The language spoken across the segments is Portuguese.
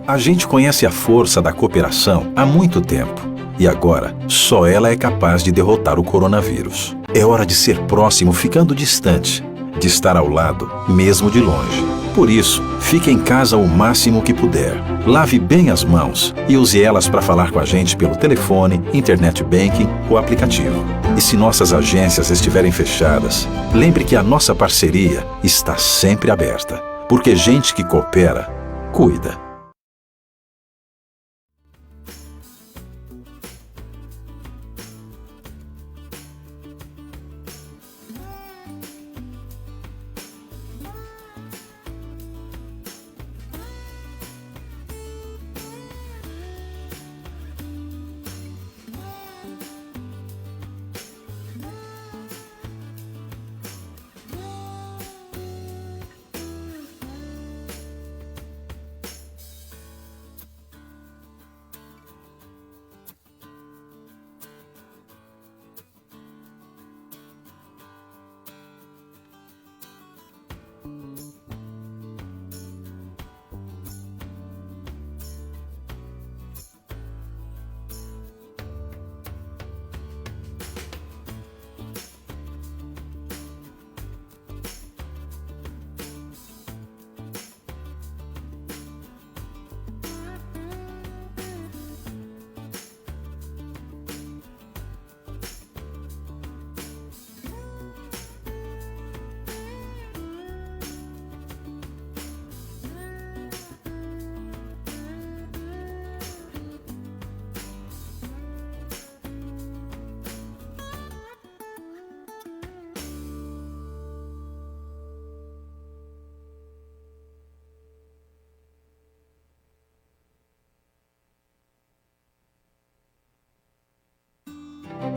A gente conhece a força da cooperação há muito tempo. E agora, só ela é capaz de derrotar o coronavírus. É hora de ser próximo ficando distante, de estar ao lado, mesmo de longe. Por isso, fique em casa o máximo que puder. Lave bem as mãos e use elas para falar com a gente pelo telefone, internet banking ou aplicativo. E se nossas agências estiverem fechadas, lembre que a nossa parceria está sempre aberta. Porque gente que coopera, cuida.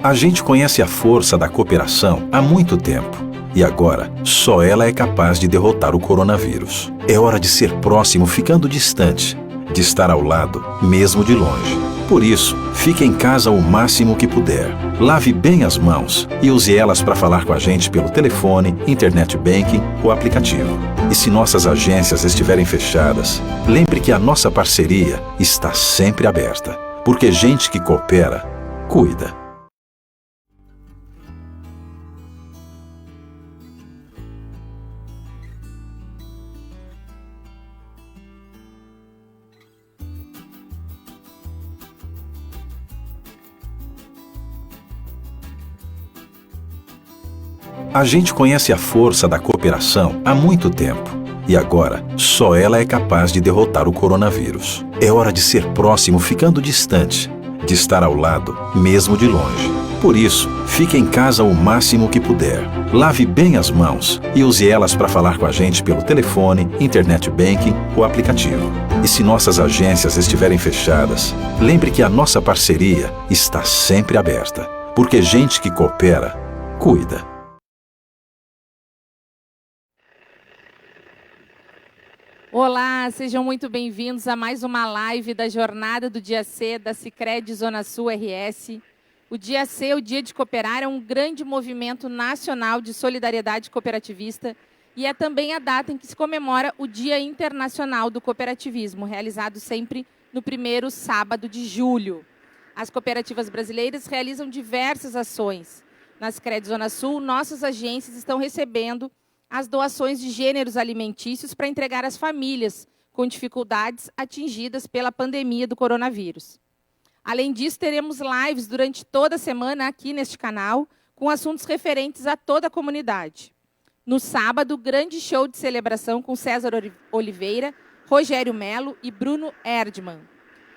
A gente conhece a força da cooperação há muito tempo. E agora, só ela é capaz de derrotar o coronavírus. É hora de ser próximo ficando distante, de estar ao lado, mesmo de longe. Por isso, fique em casa o máximo que puder. Lave bem as mãos e use elas para falar com a gente pelo telefone, internet banking ou aplicativo. E se nossas agências estiverem fechadas, lembre que a nossa parceria está sempre aberta. Porque gente que coopera, cuida. A gente conhece a força da cooperação há muito tempo. E agora, só ela é capaz de derrotar o coronavírus. É hora de ser próximo ficando distante, de estar ao lado, mesmo de longe. Por isso, fique em casa o máximo que puder. Lave bem as mãos e use elas para falar com a gente pelo telefone, internet banking ou aplicativo. E se nossas agências estiverem fechadas, lembre que a nossa parceria está sempre aberta. Porque gente que coopera, cuida. Olá, sejam muito bem-vindos a mais uma live da jornada do Dia C da Sicredi Zona Sul RS. O Dia C, o Dia de Cooperar, é um grande movimento nacional de solidariedade cooperativista e é também a data em que se comemora o Dia Internacional do Cooperativismo, realizado sempre no primeiro sábado de julho. As cooperativas brasileiras realizam diversas ações. Na Sicredi Zona Sul, nossas agências estão recebendo as doações de gêneros alimentícios para entregar às famílias com dificuldades atingidas pela pandemia do coronavírus. Além disso, teremos lives durante toda a semana aqui neste canal, com assuntos referentes a toda a comunidade. No sábado, grande show de celebração com César Oliveira, Rogério Melo e Bruno Erdmann.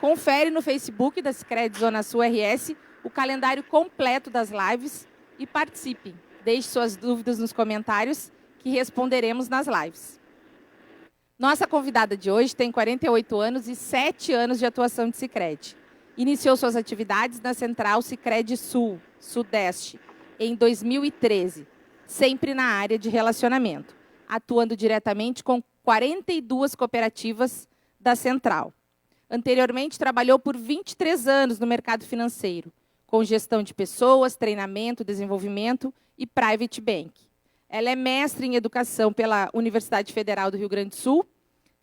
Confere no Facebook da Sicredi Zona Sul RS o calendário completo das lives e participe. Deixe suas dúvidas nos comentários que responderemos nas lives. Nossa convidada de hoje tem 48 anos e 7 anos de atuação de Sicredi. Iniciou suas atividades na Central Sicredi Sul, Sudeste, em 2013, sempre na área de relacionamento, atuando diretamente com 42 cooperativas da Central. Anteriormente, trabalhou por 23 anos no mercado financeiro, com gestão de pessoas, treinamento, desenvolvimento e private bank. Ela é mestre em educação pela Universidade Federal do Rio Grande do Sul,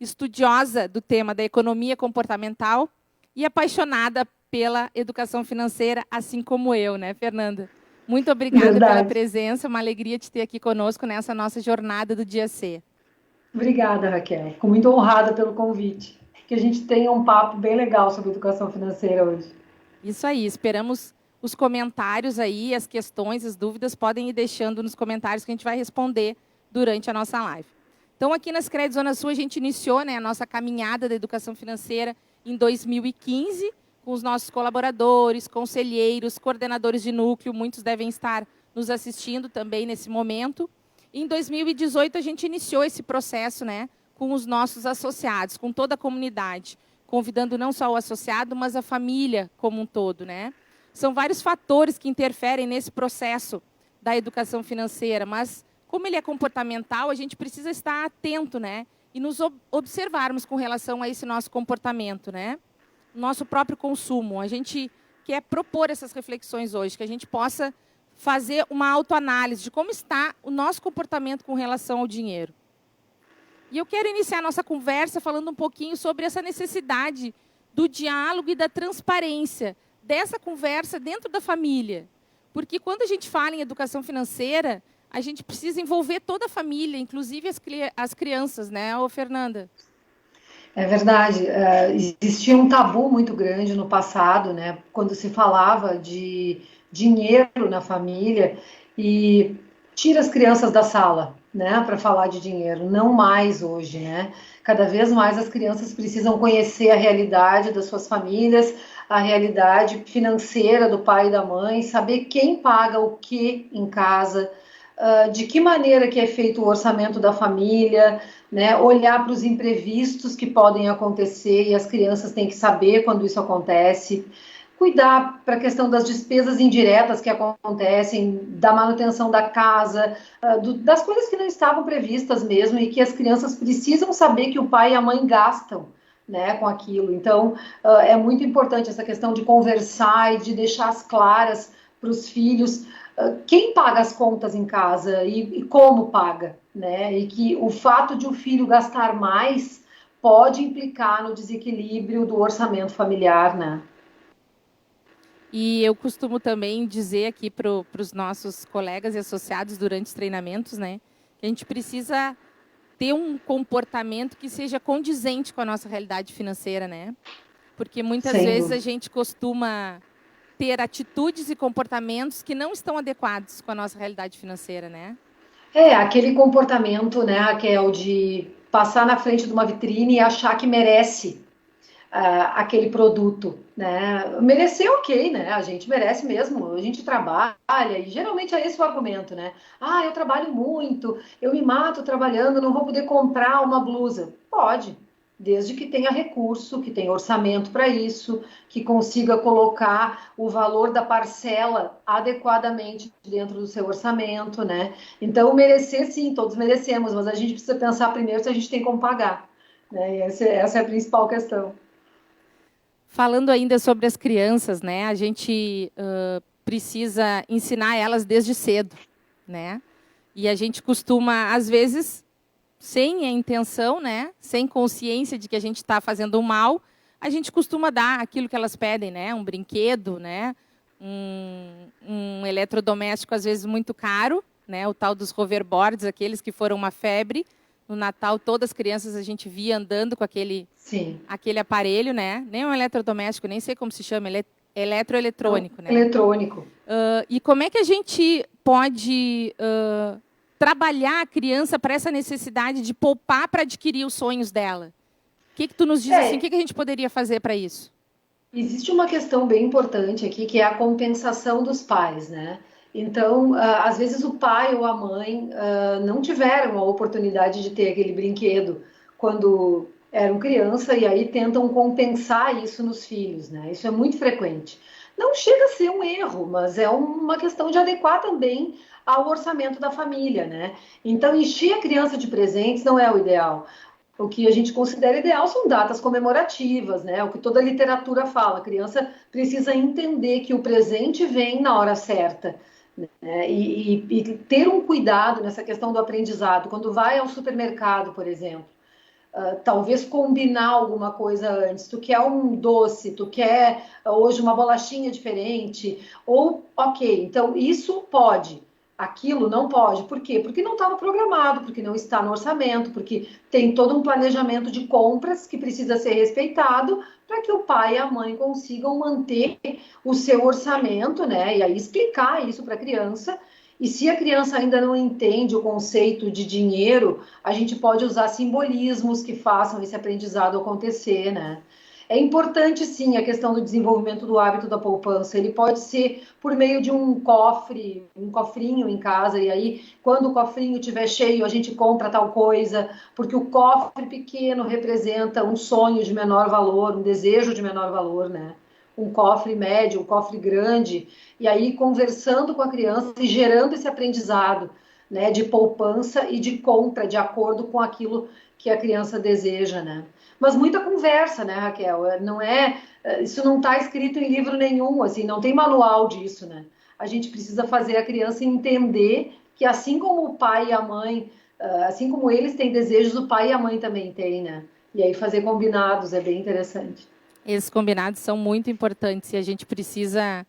estudiosa do tema da economia comportamental e apaixonada pela educação financeira, assim como eu, né, Fernanda? Muito obrigada pela presença, uma alegria te ter aqui conosco nessa nossa jornada do Dia C. Obrigada, Raquel. Fico muito honrada pelo convite. Que a gente tenha um papo bem legal sobre educação financeira hoje. Isso aí, esperamos os comentários aí, as questões, as dúvidas, podem ir deixando nos comentários que a gente vai responder durante a nossa live. Então, aqui na Sicredi Zona Sul, a gente iniciou, né, a nossa caminhada da educação financeira em 2015, com os nossos colaboradores, conselheiros, coordenadores de núcleo, muitos devem estar nos assistindo também nesse momento. Em 2018, a gente iniciou esse processo, né, com os nossos associados, com toda a comunidade, convidando não só o associado, mas a família como um todo, né? São vários fatores que interferem nesse processo da educação financeira, mas como ele é comportamental, a gente precisa estar atento, né? E nos observarmos com relação a esse nosso comportamento, né? Nosso próprio consumo. A gente quer propor essas reflexões hoje, que a gente possa fazer uma autoanálise de como está o nosso comportamento com relação ao dinheiro. E eu quero iniciar a nossa conversa falando um pouquinho sobre essa necessidade do diálogo e da transparência dessa conversa dentro da família. Porque quando a gente fala em educação financeira, a gente precisa envolver toda a família, inclusive as crianças, né, Fernanda? É verdade. Existia um tabu muito grande no passado, né, quando se falava de dinheiro na família e tira as crianças da sala, né, para falar de dinheiro. Não mais hoje, né? Cada vez mais as crianças precisam conhecer a realidade das suas famílias, a realidade financeira do pai e da mãe, saber quem paga o que em casa, de que maneira que é feito o orçamento da família, né? Olhar para os imprevistos que podem acontecer e as crianças têm que saber quando isso acontece. Cuidar para a questão das despesas indiretas que acontecem, da manutenção da casa, das coisas que não estavam previstas mesmo e que as crianças precisam saber que o pai e a mãe gastam, né, com aquilo. Então, é muito importante essa questão de conversar e de deixar as claras para os filhos quem paga as contas em casa e como paga, né? E que o fato de o filho gastar mais pode implicar no desequilíbrio do orçamento familiar, né? E eu costumo também dizer aqui para os nossos colegas e associados durante os treinamentos, né, que a gente precisa ter um comportamento que seja condizente com a nossa realidade financeira, né? Porque muitas vezes a gente costuma ter atitudes e comportamentos que não estão adequados com a nossa realidade financeira, né? Aquele comportamento, né, Raquel, de passar na frente de uma vitrine e achar que merece aquele produto, né? Merecer, ok, né? A gente merece mesmo, a gente trabalha, e geralmente é esse o argumento, né? Eu trabalho muito, eu me mato trabalhando, não vou poder comprar uma blusa. Pode, desde que tenha recurso, que tenha orçamento para isso, que consiga colocar o valor da parcela adequadamente dentro do seu orçamento, né? Então, merecer, sim, todos merecemos, mas a gente precisa pensar primeiro se a gente tem como pagar, né? E essa é a principal questão. Falando ainda sobre as crianças, né, a gente precisa ensinar elas desde cedo, né? E a gente costuma, às vezes, sem a intenção, né, sem consciência de que a gente está fazendo um mal, a gente costuma dar aquilo que elas pedem, né, um brinquedo, né, um eletrodoméstico às vezes muito caro, né, o tal dos hoverboards, aqueles que foram uma febre. No Natal, todas as crianças a gente via andando com aquele aparelho, né? Nem um eletrodoméstico, nem sei como se chama, eletroeletrônico, né? Eletrônico. E como é que a gente pode trabalhar a criança para essa necessidade de poupar para adquirir os sonhos dela? O que tu nos diz assim? O que a gente poderia fazer para isso? Existe uma questão bem importante aqui, que é a compensação dos pais, né? Então, às vezes o pai ou a mãe não tiveram a oportunidade de ter aquele brinquedo quando eram criança e aí tentam compensar isso nos filhos, né? Isso é muito frequente. Não chega a ser um erro, mas é uma questão de adequar também ao orçamento da família, né? Então, encher a criança de presentes não é o ideal. O que a gente considera ideal são datas comemorativas, né? O que toda a literatura fala. A criança precisa entender que o presente vem na hora certa. E ter um cuidado nessa questão do aprendizado. Quando vai ao supermercado, por exemplo, talvez combinar alguma coisa antes. Tu quer um doce, tu quer hoje uma bolachinha diferente, ou ok, então isso pode, aquilo não pode. Por quê? Porque não estava programado, porque não está no orçamento, porque tem todo um planejamento de compras que precisa ser respeitado para que o pai e a mãe consigam manter o seu orçamento, né? E aí explicar isso para a criança. E se a criança ainda não entende o conceito de dinheiro, a gente pode usar simbolismos que façam esse aprendizado acontecer, né? É importante, sim, a questão do desenvolvimento do hábito da poupança. Ele pode ser por meio de um cofre, um cofrinho em casa, e aí, quando o cofrinho estiver cheio, a gente compra tal coisa, porque o cofre pequeno representa um sonho de menor valor, um desejo de menor valor, né? Um cofre médio, um cofre grande, e aí conversando com a criança e gerando esse aprendizado, né, de poupança e de compra de acordo com aquilo que a criança deseja, né? Mas muita conversa, né, Raquel? Não é, isso não está escrito em livro nenhum, assim, não tem manual disso, né? A gente precisa fazer a criança entender que assim como o pai e a mãe, assim como eles têm desejos, o pai e a mãe também têm, né? E aí fazer combinados é bem interessante. Esses combinados são muito importantes e a gente precisa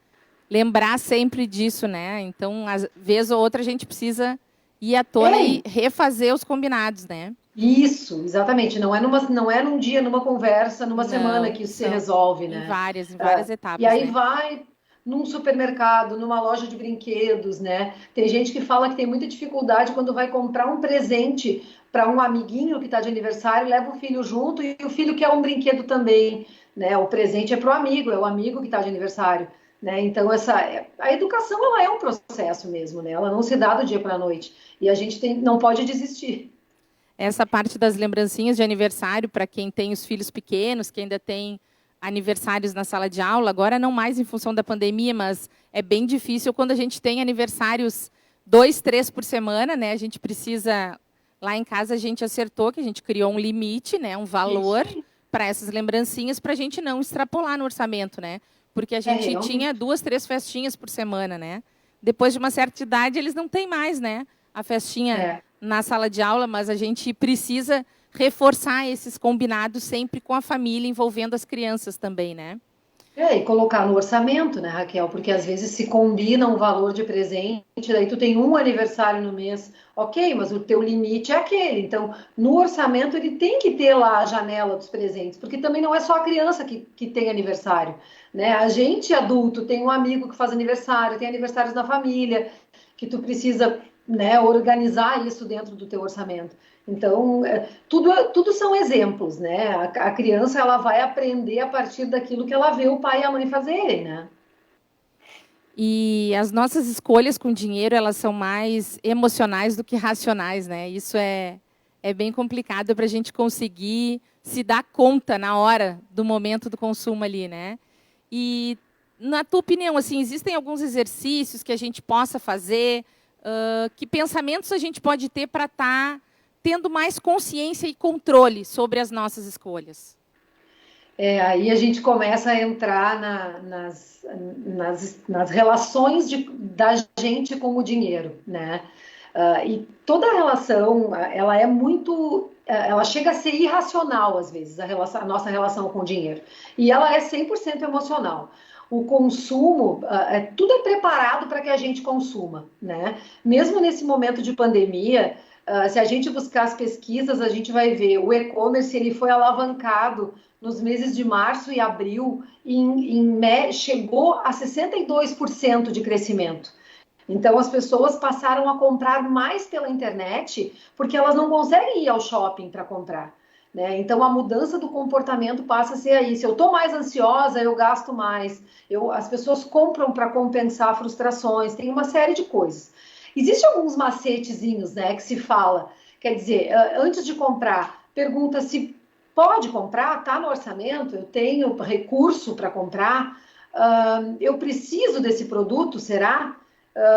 lembrar sempre disso, né? Então, às vezes ou outra, a gente precisa ir à tona e refazer os combinados, né? Isso, exatamente. Não é num dia, numa conversa, numa semana que isso se resolve, né? Em várias etapas. E aí né? vai num supermercado, numa loja de brinquedos, né? Tem gente que fala que tem muita dificuldade quando vai comprar um presente para um amiguinho que está de aniversário, leva o filho junto e o filho quer um brinquedo também, né? O presente é para o amigo, é o amigo que está de aniversário. Né? Então, a educação ela é um processo mesmo, né? Ela não se dá do dia para a noite. E a gente não pode desistir. Essa parte das lembrancinhas de aniversário, para quem tem os filhos pequenos, que ainda tem aniversários na sala de aula, agora não mais em função da pandemia, mas é bem difícil quando a gente tem aniversários 2, 3 por semana, né? A gente precisa... Lá em casa a gente acertou que a gente criou um limite, né? Um valor para essas lembrancinhas, para a gente não extrapolar no orçamento, né? Porque a gente tinha 2, 3 festinhas por semana, né? Depois de uma certa idade, eles não têm mais, né? A festinha na sala de aula, mas a gente precisa reforçar esses combinados sempre com a família, envolvendo as crianças também, né? E colocar no orçamento, né, Raquel? Porque às vezes se combina um valor de presente, daí tu tem um aniversário no mês, ok, mas o teu limite é aquele. Então, no orçamento ele tem que ter lá a janela dos presentes, porque também não é só a criança que tem aniversário, né? A gente, adulto, tem um amigo que faz aniversário, tem aniversários da família, que tu precisa, né, organizar isso dentro do teu orçamento. Então, tudo são exemplos, né? A criança ela vai aprender a partir daquilo que ela vê o pai e a mãe fazerem, né? E as nossas escolhas com dinheiro, elas são mais emocionais do que racionais, né? Isso é bem complicado para a gente conseguir se dar conta na hora do momento do consumo ali, né? E, na tua opinião, assim, existem alguns exercícios que a gente possa fazer? Que pensamentos a gente pode ter para estar tendo mais consciência e controle sobre as nossas escolhas? Aí a gente começa a entrar nas relações da gente com o dinheiro, né? E toda relação, ela é muito... Ela chega a ser irracional, às vezes, a nossa relação com o dinheiro. E ela é 100% emocional. O consumo, tudo é preparado para que a gente consuma, né? Mesmo nesse momento de pandemia, se a gente buscar as pesquisas, a gente vai ver o e-commerce ele foi alavancado nos meses de março e abril e chegou a 62% de crescimento. Então, as pessoas passaram a comprar mais pela internet porque elas não conseguem ir ao shopping para comprar. Né? Então, a mudança do comportamento passa a ser aí. Se eu estou mais ansiosa, eu gasto mais. As pessoas compram para compensar frustrações. Tem uma série de coisas. Existem alguns macetezinhos, né, que se fala. Quer dizer, antes de comprar, pergunta se pode comprar, está no orçamento, eu tenho recurso para comprar, eu preciso desse produto, será?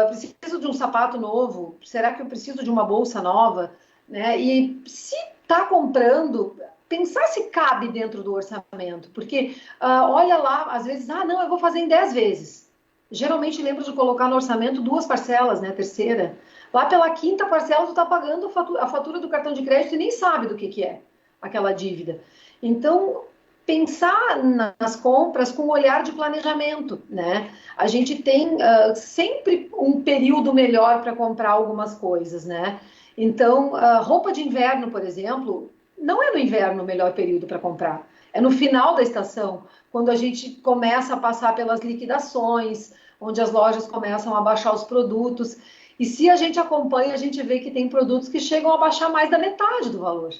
Preciso de um sapato novo? Será que eu preciso de uma bolsa nova? Né? E se está comprando, pensar se cabe dentro do orçamento, porque olha lá, às vezes, não, eu vou fazer em 10 vezes. Geralmente lembro de colocar no orçamento 2 parcelas, né? Terceira. Lá pela 5ª parcela, tu está pagando a fatura do cartão de crédito e nem sabe do que é. aquela dívida. Então, pensar nas compras com um olhar de planejamento, né? A gente tem sempre um período melhor para comprar algumas coisas, né? Então, roupa de inverno, por exemplo, não é no inverno o melhor período para comprar. É no final da estação, quando a gente começa a passar pelas liquidações, onde as lojas começam a baixar os produtos. E se a gente acompanha, a gente vê que tem produtos que chegam a baixar mais da metade do valor.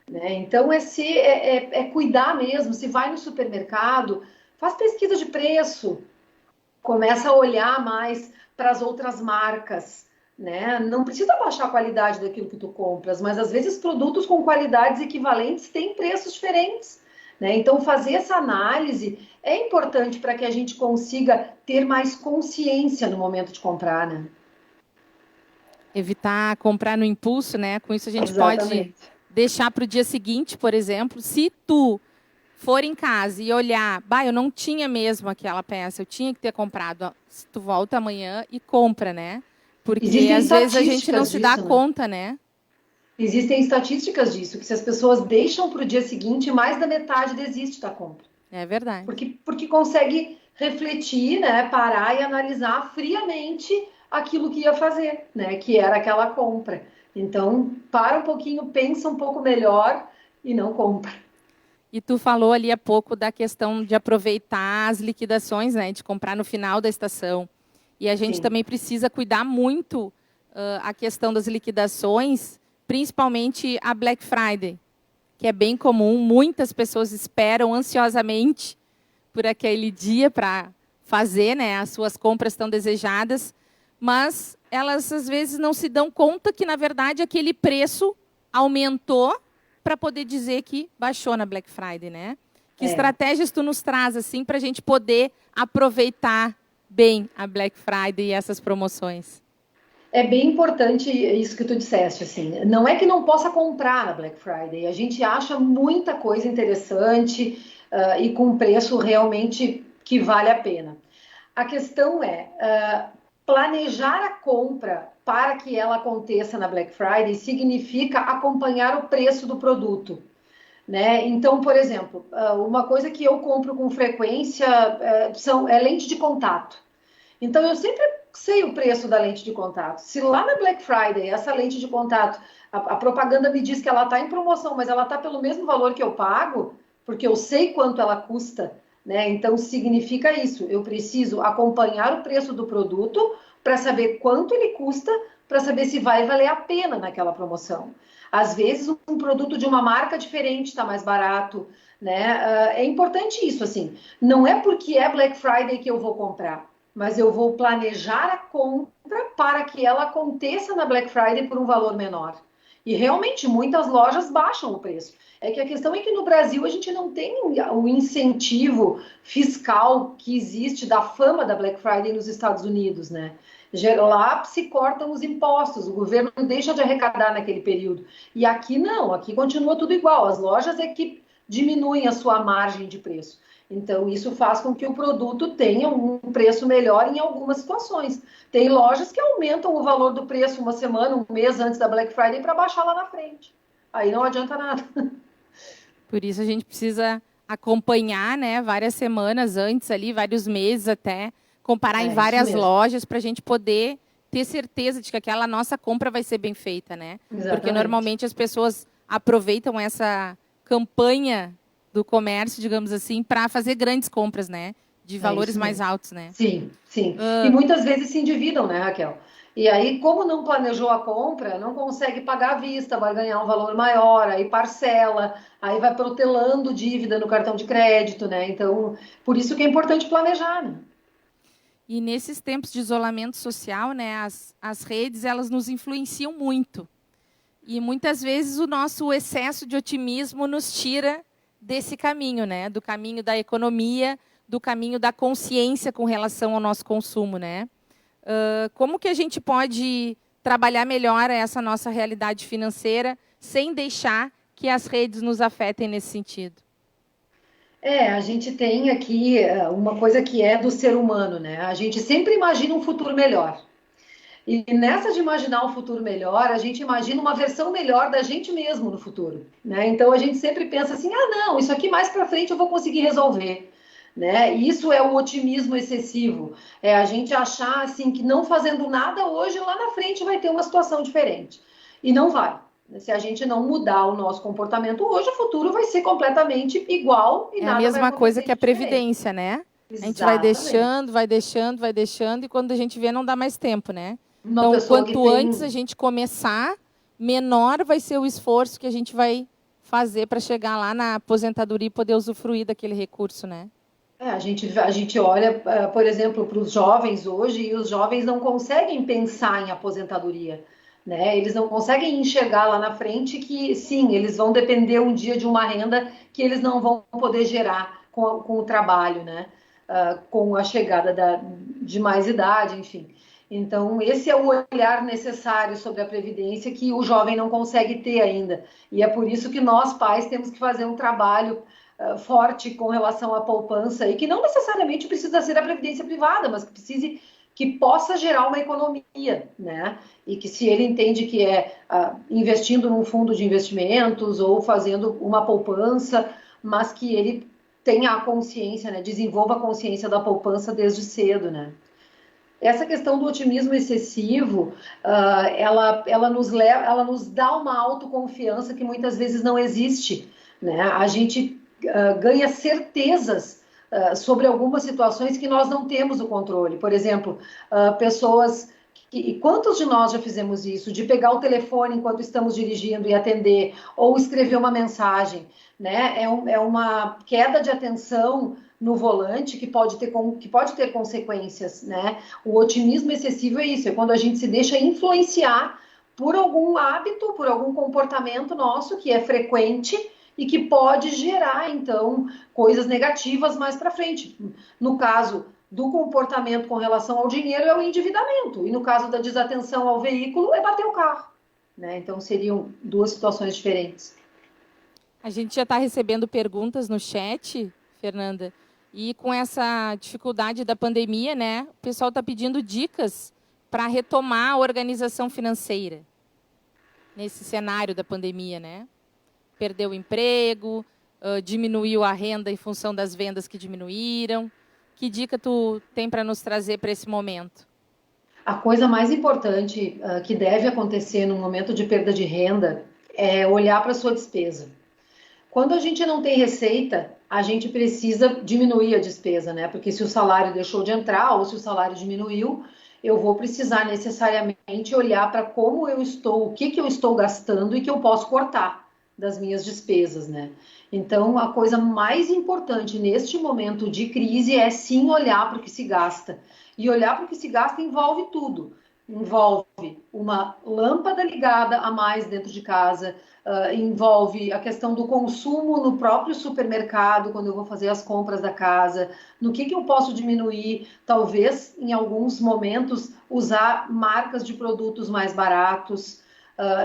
Né? Então, é cuidar mesmo. Se vai no supermercado, faz pesquisa de preço, começa a olhar mais para as outras marcas. Né? Não precisa baixar a qualidade daquilo que tu compras, mas às vezes produtos com qualidades equivalentes têm preços diferentes. Né? Então, fazer essa análise é importante para que a gente consiga ter mais consciência no momento de comprar. Né? Evitar comprar no impulso, né? Com isso a gente Exatamente. pode deixar para o dia seguinte, por exemplo. Se tu for em casa e olhar, eu não tinha mesmo aquela peça, eu tinha que ter comprado. Se tu volta amanhã e compra, né? Porque Existem às vezes a gente não se dá disso, conta, né? Existem estatísticas disso, que se as pessoas deixam para o dia seguinte, mais da metade desiste da compra. É verdade. Porque consegue refletir, né, parar e analisar friamente aquilo que ia fazer, né, que era aquela compra. Então, para um pouquinho, pensa um pouco melhor e não compra. E tu falou ali há pouco da questão de aproveitar as liquidações, né, de comprar no final da estação. E a gente também precisa cuidar muito a questão das liquidações, principalmente a Black Friday, que é bem comum. Muitas pessoas esperam ansiosamente por aquele dia para fazer, né, as suas compras tão desejadas, mas elas às vezes não se dão conta que, na verdade, aquele preço aumentou para poder dizer que baixou na Black Friday, né? Que estratégias tu nos traz assim para a gente poder aproveitar bem a Black Friday e essas promoções? É bem importante isso que tu disseste, assim. Não é que não possa comprar na Black Friday. A gente acha muita coisa interessante e com preço realmente que vale a pena. A questão é planejar a compra para que ela aconteça na Black Friday significa acompanhar o preço do produto. Né? Então, por exemplo, uma coisa que eu compro com frequência é lente de contato. Então, eu sempre sei o preço da lente de contato. Se lá na Black Friday, essa lente de contato, a propaganda me diz que ela está em promoção, mas ela está pelo mesmo valor que eu pago, porque eu sei quanto ela custa, né? Então, significa isso. Eu preciso acompanhar o preço do produto para saber quanto ele custa, para saber se vai valer a pena naquela promoção. Às vezes, um produto de uma marca diferente está mais barato, né? É importante isso, assim. Não é porque é Black Friday que eu vou comprar, mas eu vou planejar a compra para que ela aconteça na Black Friday por um valor menor. E realmente muitas lojas baixam o preço. É que a questão é que no Brasil a gente não tem o incentivo fiscal que existe da fama da Black Friday nos Estados Unidos, né? Lá se cortam os impostos, o governo deixa de arrecadar naquele período. E aqui não, aqui continua tudo igual. As lojas é que diminuem a sua margem de preço. Então, isso faz com que o produto tenha um preço melhor em algumas situações. Tem lojas que aumentam o valor do preço uma semana, um mês antes da Black Friday para baixar lá na frente. Aí não adianta nada. Por isso a gente precisa acompanhar, né, várias semanas antes ali, vários meses até, comparar em várias lojas para a gente poder ter certeza de que aquela nossa compra vai ser bem feita, né? Exatamente. Porque normalmente as pessoas aproveitam essa campanha do comércio, digamos assim, para fazer grandes compras, né? De valores mais altos, né? Sim, sim. E muitas vezes se endividam, né, Raquel? E aí, como não planejou a compra, não consegue pagar à vista, vai ganhar um valor maior, aí parcela, aí vai protelando dívida no cartão de crédito, né? Então, por isso que é importante planejar, né? E nesses tempos de isolamento social, né, as redes, elas nos influenciam muito. E muitas vezes o nosso excesso de otimismo nos tira desse caminho, né? Do caminho da economia, do caminho da consciência com relação ao nosso consumo, né? Como que a gente pode trabalhar melhor essa nossa realidade financeira sem deixar que as redes nos afetem nesse sentido? A gente tem aqui uma coisa que é do ser humano, né? A gente sempre imagina um futuro melhor. E nessa de imaginar um futuro melhor, a gente imagina uma versão melhor da gente mesmo no futuro, né? Então a gente sempre pensa assim, ah, não, isso aqui mais para frente eu vou conseguir resolver, né? Isso é o otimismo excessivo, é a gente achar assim que não fazendo nada hoje, lá na frente vai ter uma situação diferente. E não vai. Se a gente não mudar o nosso comportamento hoje, o futuro vai ser completamente igual e É nada a vai mesma coisa que a acontecer de previdência, né? A gente vai Exatamente. deixando, vai deixando, vai deixando, e quando a gente vê, não dá mais tempo, né? Uma Então, pessoa que quanto antes a tem. gente começar, menor vai ser o esforço que a gente vai fazer para chegar lá na aposentadoria e poder usufruir daquele recurso, né? A gente olha, por exemplo, para os jovens hoje, e os jovens não conseguem pensar em aposentadoria, né? Eles não conseguem enxergar lá na frente que, sim, eles vão depender um dia de uma renda que eles não vão poder gerar com o trabalho, né? Com a chegada de mais idade, enfim. Então, esse é o olhar necessário sobre a Previdência que o jovem não consegue ter ainda. E é por isso que nós, pais, temos que fazer um trabalho forte com relação à poupança e que não necessariamente precisa ser a previdência privada, mas que precise que possa gerar uma economia, né? E que se ele entende que é investindo num fundo de investimentos ou fazendo uma poupança, mas que ele tenha a consciência, né? Desenvolva a consciência da poupança desde cedo, né? Essa questão do otimismo excessivo, ela nos leva, ela nos dá uma autoconfiança que muitas vezes não existe, né? A gente ganha certezas sobre algumas situações que nós não temos o controle. Por exemplo, pessoas e quantos de nós já fizemos isso, de pegar o telefone enquanto estamos dirigindo e atender, ou escrever uma mensagem, né? É uma queda de atenção no volante que pode ter consequências, né? O otimismo excessivo é isso, é quando a gente se deixa influenciar por algum hábito, por algum comportamento nosso que é frequente e que pode gerar, então, coisas negativas mais para frente. No caso do comportamento com relação ao dinheiro, é o endividamento, e no caso da desatenção ao veículo, é bater o carro, né? Então, seriam duas situações diferentes. A gente já está recebendo perguntas no chat, Fernanda, e com essa dificuldade da pandemia, né, o pessoal está pedindo dicas para retomar a organização financeira nesse cenário da pandemia, né? Perdeu o emprego, diminuiu a renda em função das vendas que diminuíram. Que dica tu tem para nos trazer para esse momento? A coisa mais importante que deve acontecer no momento de perda de renda é olhar para a sua despesa. Quando a gente não tem receita, a gente precisa diminuir a despesa, né? Porque se o salário deixou de entrar ou se o salário diminuiu, eu vou precisar necessariamente olhar para como eu estou, o que eu estou gastando e que eu posso cortar das minhas despesas, né? Então, a coisa mais importante neste momento de crise é sim olhar para o que se gasta. E olhar para o que se gasta envolve tudo. Envolve uma lâmpada ligada a mais dentro de casa, envolve a questão do consumo no próprio supermercado, quando eu vou fazer as compras da casa, no que eu posso diminuir, talvez em alguns momentos usar marcas de produtos mais baratos.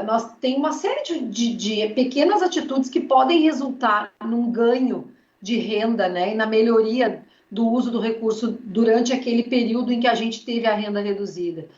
Nós tem uma série de pequenas atitudes que podem resultar num ganho de renda, né, e na melhoria do uso do recurso durante aquele período em que a gente teve a renda reduzida.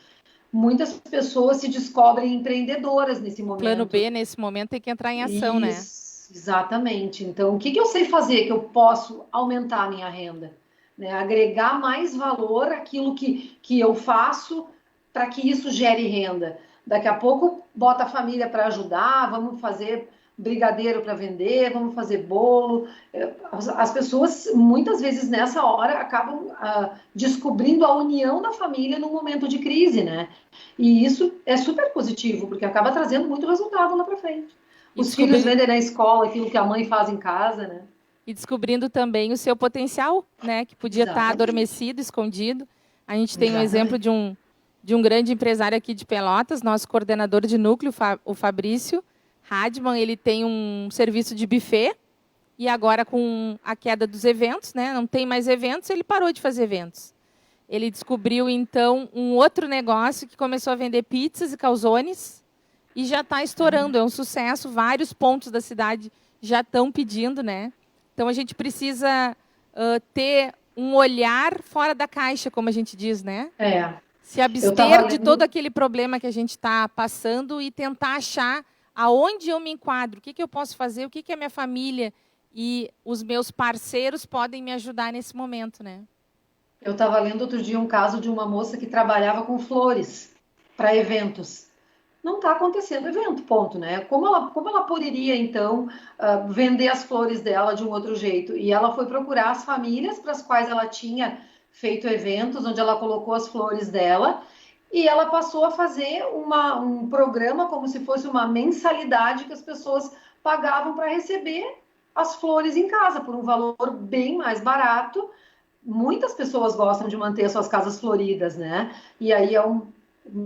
Muitas pessoas se descobrem empreendedoras nesse Plano momento. B, nesse momento, tem que entrar em ação, né? Isso, exatamente. Então, o que eu sei fazer que eu posso aumentar a minha renda? Né? Agregar mais valor àquilo que eu faço para que isso gere renda. Daqui a pouco, bota a família para ajudar, vamos fazer brigadeiro para vender, vamos fazer bolo. As pessoas, muitas vezes, nessa hora, acabam descobrindo a união da família num momento de crise, né? E isso é super positivo, porque acaba trazendo muito resultado lá para frente. E Os filhos descobrir vendem na escola aquilo que a mãe faz em casa, né? e descobrindo também o seu potencial, né, que podia estar Exatamente. adormecido, escondido. A gente tem um exemplo Exatamente. de um grande empresário aqui de Pelotas, nosso coordenador de núcleo, o Fabrício Radman. Ele tem um serviço de buffet e agora, com a queda dos eventos, né, não tem mais eventos, ele parou de fazer eventos. Ele descobriu, então, um outro negócio que começou a vender pizzas e calzones e já está estourando, é um sucesso. Vários pontos da cidade já estão pedindo, né? Então, a gente precisa ter um olhar fora da caixa, como a gente diz, né? Se abster de todo aquele problema que a gente está passando e tentar achar aonde eu me enquadro, o que eu posso fazer, o que a minha família e os meus parceiros podem me ajudar nesse momento, né? Eu estava lendo outro dia um caso de uma moça que trabalhava com flores para eventos. Não está acontecendo evento, ponto, né? Como ela poderia, então, vender as flores dela de um outro jeito? E ela foi procurar as famílias para as quais ela tinha feito eventos, onde ela colocou as flores dela, e ela passou a fazer um programa como se fosse uma mensalidade que as pessoas pagavam para receber as flores em casa, por um valor bem mais barato. Muitas pessoas gostam de manter suas casas floridas, né? E aí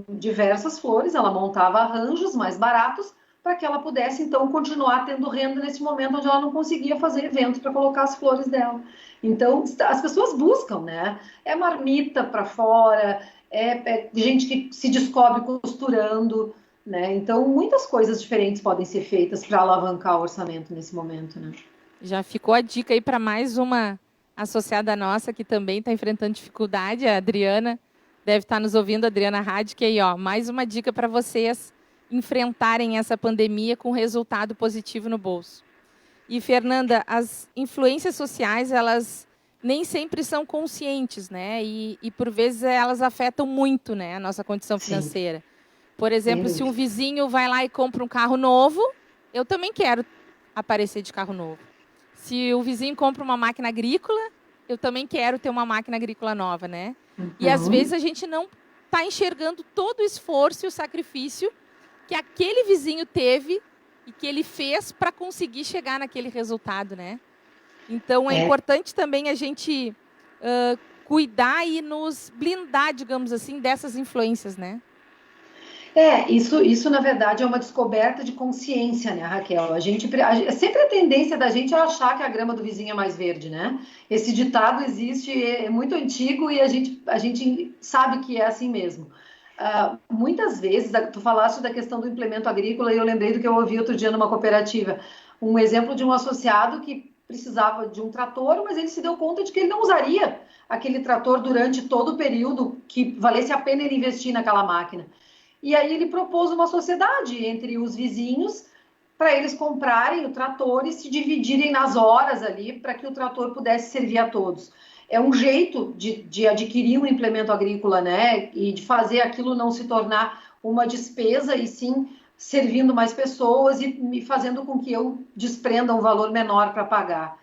diversas flores, ela montava arranjos mais baratos para que ela pudesse, então, continuar tendo renda nesse momento onde ela não conseguia fazer eventos para colocar as flores dela. Então, as pessoas buscam, né? É marmita para fora, é gente que se descobre costurando, né? Então, muitas coisas diferentes podem ser feitas para alavancar o orçamento nesse momento, né? Já ficou a dica aí para mais uma associada nossa que também está enfrentando dificuldade, a Adriana. Deve estar nos ouvindo, Adriana Radic, aí, ó, mais uma dica para vocês enfrentarem essa pandemia com resultado positivo no bolso. E, Fernanda, as influências sociais, elas nem sempre são conscientes, né? E por vezes, elas afetam muito, né, a nossa condição financeira. Sim. Por exemplo, se um vizinho vai lá e compra um carro novo, eu também quero aparecer de carro novo. Se o vizinho compra uma máquina agrícola, eu também quero ter uma máquina agrícola nova, né? Uhum. E às vezes a gente não está enxergando todo o esforço e o sacrifício que aquele vizinho teve e que ele fez para conseguir chegar naquele resultado, né? Então é importante também a gente cuidar e nos blindar, digamos assim, dessas influências, né? Isso na verdade é uma descoberta de consciência, né, Raquel? Sempre a tendência da gente é achar que a grama do vizinho é mais verde, né? Esse ditado existe, é muito antigo e a gente sabe que é assim mesmo. Muitas vezes, tu falaste da questão do implemento agrícola e eu lembrei do que eu ouvi outro dia numa cooperativa. Um exemplo de um associado que precisava de um trator, mas ele se deu conta de que ele não usaria aquele trator durante todo o período que valesse a pena ele investir naquela máquina. E aí ele propôs uma sociedade entre os vizinhos para eles comprarem o trator e se dividirem nas horas ali para que o trator pudesse servir a todos. É um jeito de adquirir um implemento agrícola, né? E de fazer aquilo não se tornar uma despesa e sim servindo mais pessoas e fazendo com que eu desprenda um valor menor para pagar.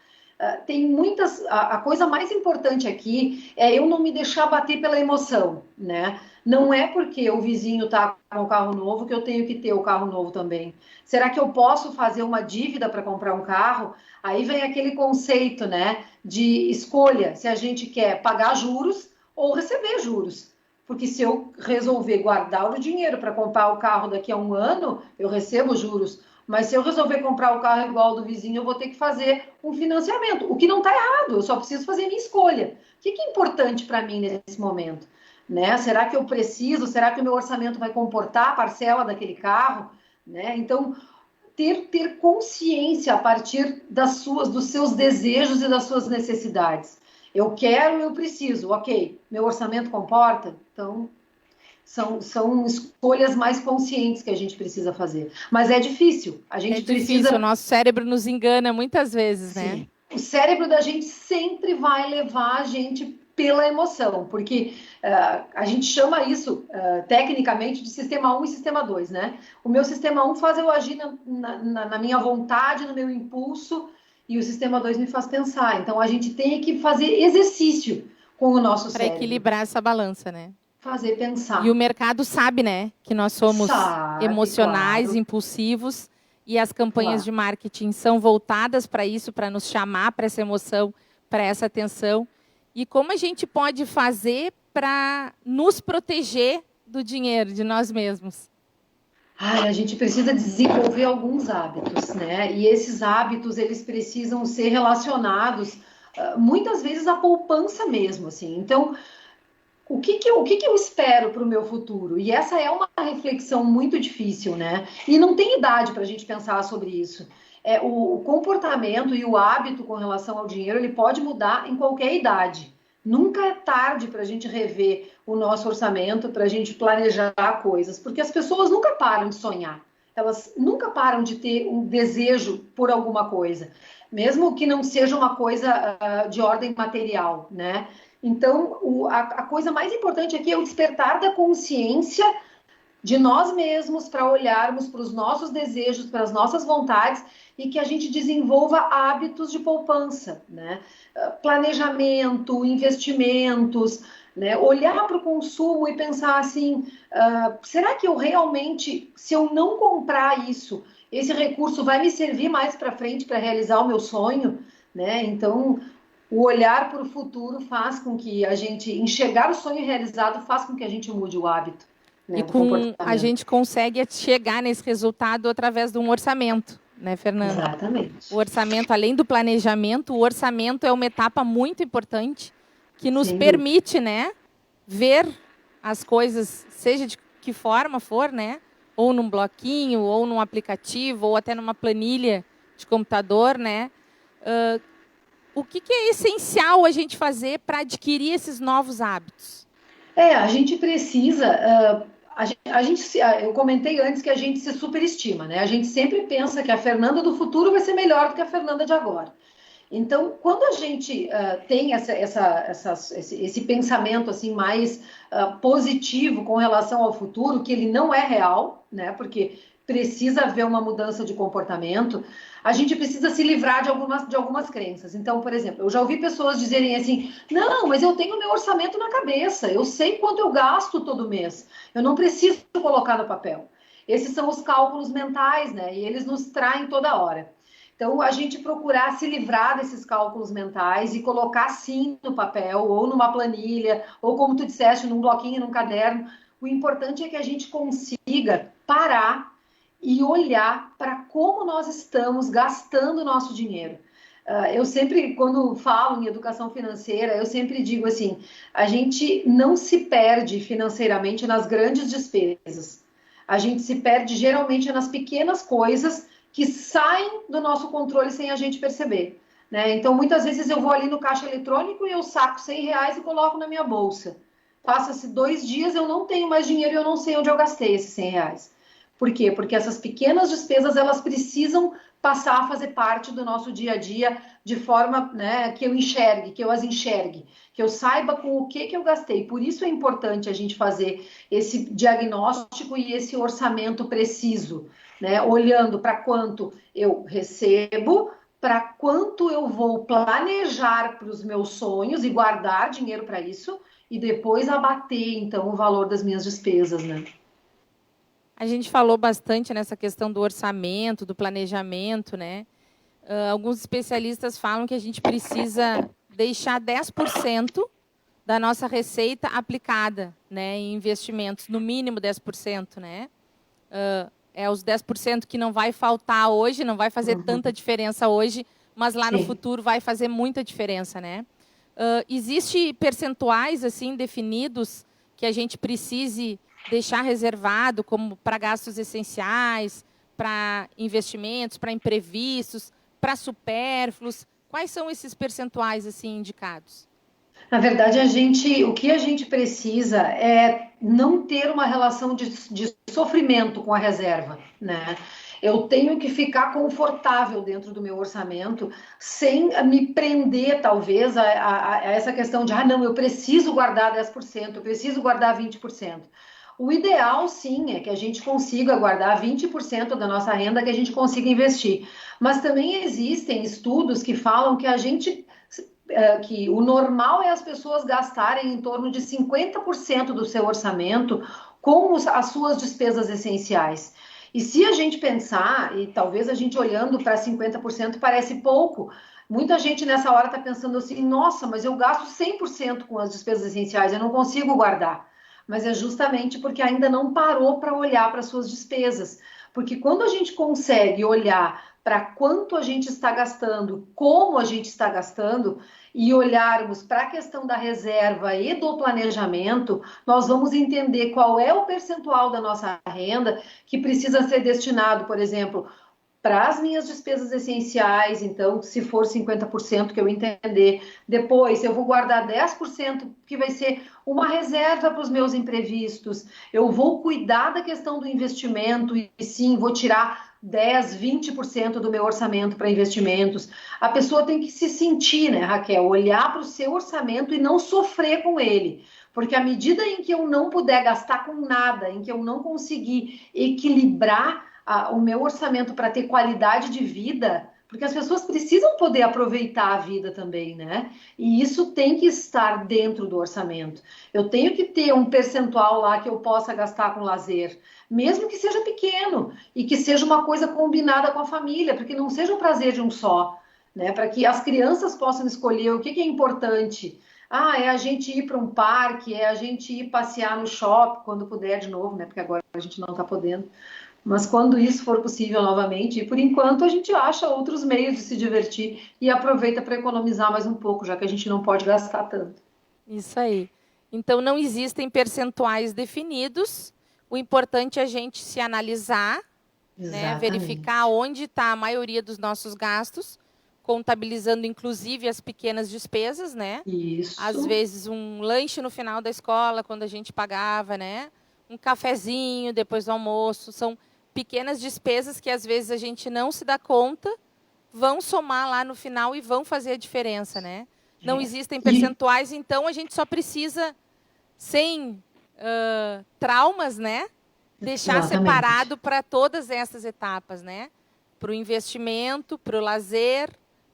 Tem muitas... A coisa mais importante aqui é eu não me deixar bater pela emoção, né? Não é porque o vizinho está com o carro novo que eu tenho que ter o carro novo também. Será que eu posso fazer uma dívida para comprar um carro? Aí vem aquele conceito, né, de escolha, se a gente quer pagar juros ou receber juros. Porque se eu resolver guardar o dinheiro para comprar o carro daqui a um ano, eu recebo juros. Mas se eu resolver comprar o carro igual ao do vizinho, eu vou ter que fazer um financiamento. O que não está errado, eu só preciso fazer minha escolha. O que é importante para mim nesse momento? Né? Será que eu preciso? Será que o meu orçamento vai comportar a parcela daquele carro? Né? Então, ter consciência a partir dos seus desejos e das suas necessidades. Eu quero, eu preciso. Ok, meu orçamento comporta? Então, são escolhas mais conscientes que a gente precisa fazer. Mas é difícil. Difícil, o nosso cérebro nos engana muitas vezes, Sim. Né? O cérebro da gente sempre vai levar a gente pela emoção, porque a gente chama isso tecnicamente de sistema 1 e sistema 2, né? O meu sistema 1 faz eu agir na minha vontade, no meu impulso, e o sistema 2 me faz pensar. Então a gente tem que fazer exercício com o nosso cérebro. Para equilibrar essa balança, né? Fazer pensar. E o mercado sabe, né? Que nós somos emocionais, claro. Impulsivos, e as campanhas de marketing são voltadas para isso, para nos chamar para essa emoção, para essa atenção. E como a gente pode fazer para nos proteger do dinheiro, de nós mesmos? A gente precisa desenvolver alguns hábitos, né? E esses hábitos, eles precisam ser relacionados, muitas vezes, à poupança mesmo, assim. Então, o que eu espero para o meu futuro? E essa é uma reflexão muito difícil, né? E não tem idade para a gente pensar sobre isso. O comportamento e o hábito com relação ao dinheiro, ele pode mudar em qualquer idade, Nunca é tarde para a gente rever o nosso orçamento, para a gente planejar coisas, porque as pessoas nunca param de sonhar, elas nunca param de ter um desejo por alguma coisa, mesmo que não seja uma coisa de ordem material, né? Então, a coisa mais importante aqui é o despertar da consciência de nós mesmos para olharmos para os nossos desejos, para as nossas vontades e que a gente desenvolva hábitos de poupança, né? Planejamento, investimentos, né? Olhar para o consumo e pensar assim, será que eu realmente, se eu não comprar isso, esse recurso vai me servir mais para frente para realizar o meu sonho, né? Então, o olhar para o futuro faz com que a gente enxergar o sonho realizado faz com que a gente mude o hábito, né, E do a comportamento. gente consegue chegar nesse resultado através de um orçamento, né, Fernanda? Exatamente. O orçamento, além do planejamento, o orçamento é uma etapa muito importante que nos Sem dúvida. permite, né, ver as coisas, seja de que forma for, né, ou num bloquinho, ou num aplicativo, ou até numa planilha de computador, né? O que é essencial a gente fazer para adquirir esses novos hábitos? A gente precisa. Eu comentei antes que a gente se superestima, né? A gente sempre pensa que a Fernanda do futuro vai ser melhor do que a Fernanda de agora. Então, quando a gente tem esse pensamento assim mais positivo com relação ao futuro, que ele não é real, né? Porque precisa haver uma mudança de comportamento, a gente precisa se livrar de algumas crenças. Então, por exemplo, eu já ouvi pessoas dizerem assim, não, mas eu tenho meu orçamento na cabeça, eu sei quanto eu gasto todo mês, eu não preciso colocar no papel. Esses são os cálculos mentais, né? E eles nos traem toda hora. Então, a gente procurar se livrar desses cálculos mentais e colocar sim no papel, ou numa planilha, ou como tu disseste, num bloquinho, num caderno. O importante é que a gente consiga parar e olhar para como nós estamos gastando o nosso dinheiro. Eu sempre, quando falo em educação financeira, eu sempre digo assim, a gente não se perde financeiramente nas grandes despesas. A gente se perde geralmente nas pequenas coisas que saem do nosso controle sem a gente perceber, né? Então, muitas vezes eu vou ali no caixa eletrônico e eu saco R$ 100 e coloco na minha bolsa. Passa-se 2 dias, eu não tenho mais dinheiro e eu não sei onde eu gastei esses R$ 100. Por quê? Porque essas pequenas despesas, elas precisam passar a fazer parte do nosso dia a dia de forma, né, que eu enxergue, que eu as enxergue, que eu saiba com o que eu gastei. Por isso é importante a gente fazer esse diagnóstico e esse orçamento preciso, né, olhando para quanto eu recebo, para quanto eu vou planejar para os meus sonhos e guardar dinheiro para isso, e depois abater, então, o valor das minhas despesas, né? A gente falou bastante nessa questão do orçamento, do planejamento, né? Alguns especialistas falam que a gente precisa deixar 10% da nossa receita aplicada, né, em investimentos, no mínimo 10%, né? É os 10% que não vai faltar hoje, não vai fazer tanta diferença hoje, mas lá no futuro vai fazer muita diferença, né? Existe percentuais assim definidos que a gente precise deixar reservado, como para gastos essenciais, para investimentos, para imprevistos, para supérfluos? Quais são esses percentuais assim indicados? Na verdade, o que a gente precisa é não ter uma relação de sofrimento com a reserva, né? Eu tenho que ficar confortável dentro do meu orçamento, sem me prender, talvez, a essa questão de, não, eu preciso guardar 10%, eu preciso guardar 20%. O ideal, sim, é que a gente consiga guardar 20% da nossa renda, que a gente consiga investir. Mas também existem estudos que falam que que o normal é as pessoas gastarem em torno de 50% do seu orçamento com as suas despesas essenciais. E se a gente pensar, e talvez a gente olhando para 50% parece pouco, muita gente nessa hora está pensando assim, nossa, mas eu gasto 100% com as despesas essenciais, eu não consigo guardar. Mas é justamente porque ainda não parou para olhar para suas despesas. Porque quando a gente consegue olhar para quanto a gente está gastando, como a gente está gastando, e olharmos para a questão da reserva e do planejamento, nós vamos entender qual é o percentual da nossa renda que precisa ser destinado, por exemplo, para as minhas despesas essenciais, então, se for 50% que eu entender, depois eu vou guardar 10% que vai ser uma reserva para os meus imprevistos, eu vou cuidar da questão do investimento e sim, vou tirar 10, 20% do meu orçamento para investimentos. A pessoa tem que se sentir, né, Raquel, olhar para o seu orçamento e não sofrer com ele. Porque à medida em que eu não puder gastar com nada, em que eu não conseguir equilibrar o meu orçamento para ter qualidade de vida, porque as pessoas precisam poder aproveitar a vida também, né? E isso tem que estar dentro do orçamento. Eu tenho que ter um percentual lá que eu possa gastar com lazer, mesmo que seja pequeno e que seja uma coisa combinada com a família, porque não seja um prazer de um só, né? Para que as crianças possam escolher o que é importante. Ah, é a gente ir para um parque, é a gente ir passear no shopping, quando puder de novo, né? Porque agora a gente não está podendo. Mas quando isso for possível novamente, e por enquanto a gente acha outros meios de se divertir e aproveita para economizar mais um pouco, já que a gente não pode gastar tanto. Isso aí. Então, não existem percentuais definidos. O importante é a gente se analisar, né? Verificar onde está a maioria dos nossos gastos, contabilizando inclusive as pequenas despesas, né? Isso. Às vezes um lanche no final da escola, quando a gente pagava, né? Um cafezinho depois do almoço. São pequenas despesas que às vezes a gente não se dá conta, vão somar lá no final e vão fazer a diferença, né? Não existem percentuais, então a gente só precisa, sem traumas, né? Deixar separado para todas essas etapas, né? Para o investimento, para o lazer,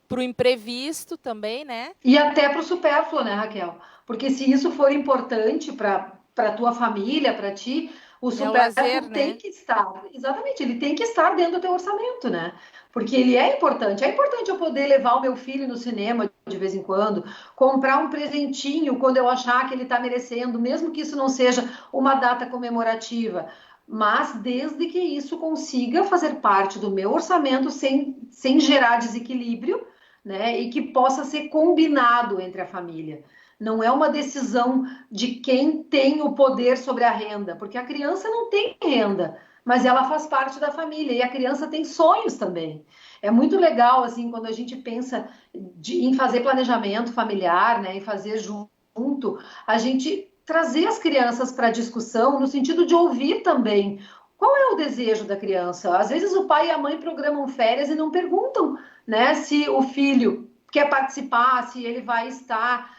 para o imprevisto também, né? E até para o supérfluo, né, Raquel? Porque se isso for importante para a tua família, para ti, o supérfluo tem que estar, exatamente, ele tem que estar dentro do teu orçamento, né? Porque ele é importante. É importante eu poder levar o meu filho no cinema de vez em quando, comprar um presentinho quando eu achar que ele está merecendo, mesmo que isso não seja uma data comemorativa. Mas desde que isso consiga fazer parte do meu orçamento sem gerar desequilíbrio, né? E que possa ser combinado entre a família. Não é uma decisão de quem tem o poder sobre a renda, porque a criança não tem renda, mas ela faz parte da família e a criança tem sonhos também. É muito legal, assim, quando a gente pensa em fazer planejamento familiar, né, em fazer junto, a gente trazer as crianças para a discussão no sentido de ouvir também qual é o desejo da criança. Às vezes o pai e a mãe programam férias e não perguntam, né, se o filho quer participar, se ele vai estar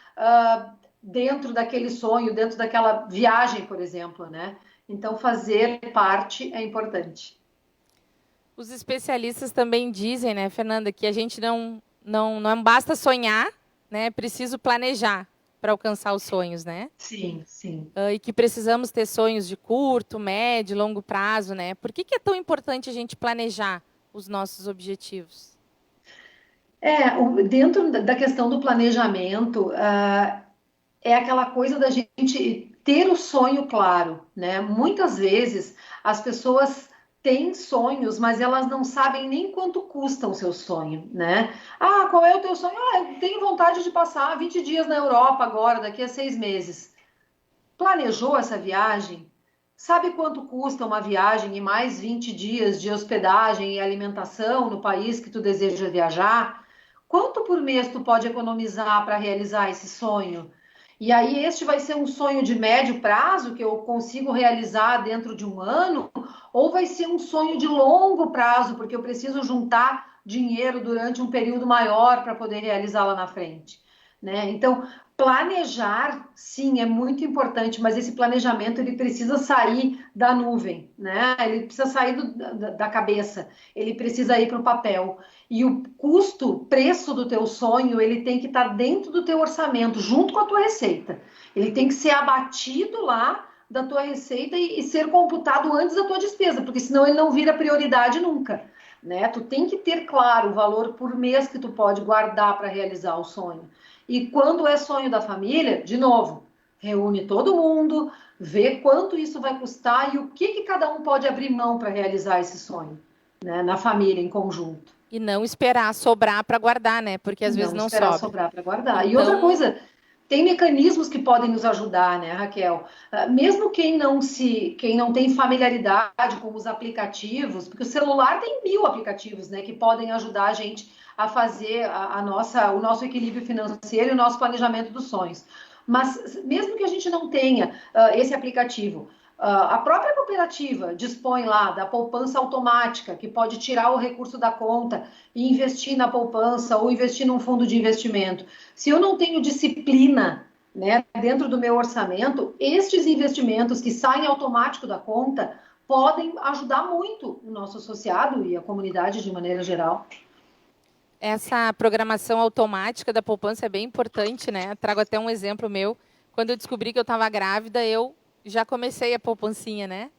dentro daquele sonho, dentro daquela viagem, por exemplo, né? Então, fazer parte é importante. Os especialistas também dizem, né, Fernanda, que a gente não basta sonhar, né? É preciso planejar para alcançar os sonhos, né? Sim, sim. E que precisamos ter sonhos de curto, médio, longo prazo, né? Por que é tão importante a gente planejar os nossos objetivos? Dentro da questão do planejamento, é aquela coisa da gente ter o sonho claro, né? Muitas vezes as pessoas têm sonhos, mas elas não sabem nem quanto custa o seu sonho, né? Ah, qual é o teu sonho? Ah, eu tenho vontade de passar 20 dias na Europa agora, daqui a 6 meses. Planejou essa viagem? Sabe quanto custa uma viagem e mais 20 dias de hospedagem e alimentação no país que tu deseja viajar? Quanto por mês tu pode economizar para realizar esse sonho? E aí este vai ser um sonho de médio prazo que eu consigo realizar dentro de um ano? Ou vai ser um sonho de longo prazo, porque eu preciso juntar dinheiro durante um período maior para poder realizar lá na frente, né? Então, planejar, sim, é muito importante, mas esse planejamento ele precisa sair da nuvem, né? Ele precisa sair da cabeça, ele precisa ir para o papel. E o custo, preço do teu sonho, ele tem que estar dentro do teu orçamento, junto com a tua receita. Ele tem que ser abatido lá da tua receita e ser computado antes da tua despesa, porque senão ele não vira prioridade nunca, né? Tu tem que ter claro o valor por mês que tu pode guardar para realizar o sonho. E quando é sonho da família, de novo, reúne todo mundo, vê quanto isso vai custar e o que cada um pode abrir mão para realizar esse sonho, né? Na família, em conjunto. E não esperar sobrar para guardar, né? Porque às vezes não sobra. Não esperar sobrar para guardar. Então... E outra coisa, tem mecanismos que podem nos ajudar, né, Raquel? Mesmo quem não tem familiaridade com os aplicativos, porque o celular tem 1000 aplicativos, né, que podem ajudar a gente a fazer o nosso equilíbrio financeiro e o nosso planejamento dos sonhos. Mas mesmo que a gente não tenha esse aplicativo, a própria cooperativa dispõe lá da poupança automática, que pode tirar o recurso da conta e investir na poupança ou investir num fundo de investimento. Se eu não tenho disciplina, né, dentro do meu orçamento, estes investimentos que saem automático da conta podem ajudar muito o nosso associado e a comunidade de maneira geral. Essa programação automática da poupança é bem importante, né? Trago até um exemplo meu. Quando eu descobri que eu estava grávida, eu já comecei a poupancinha, né?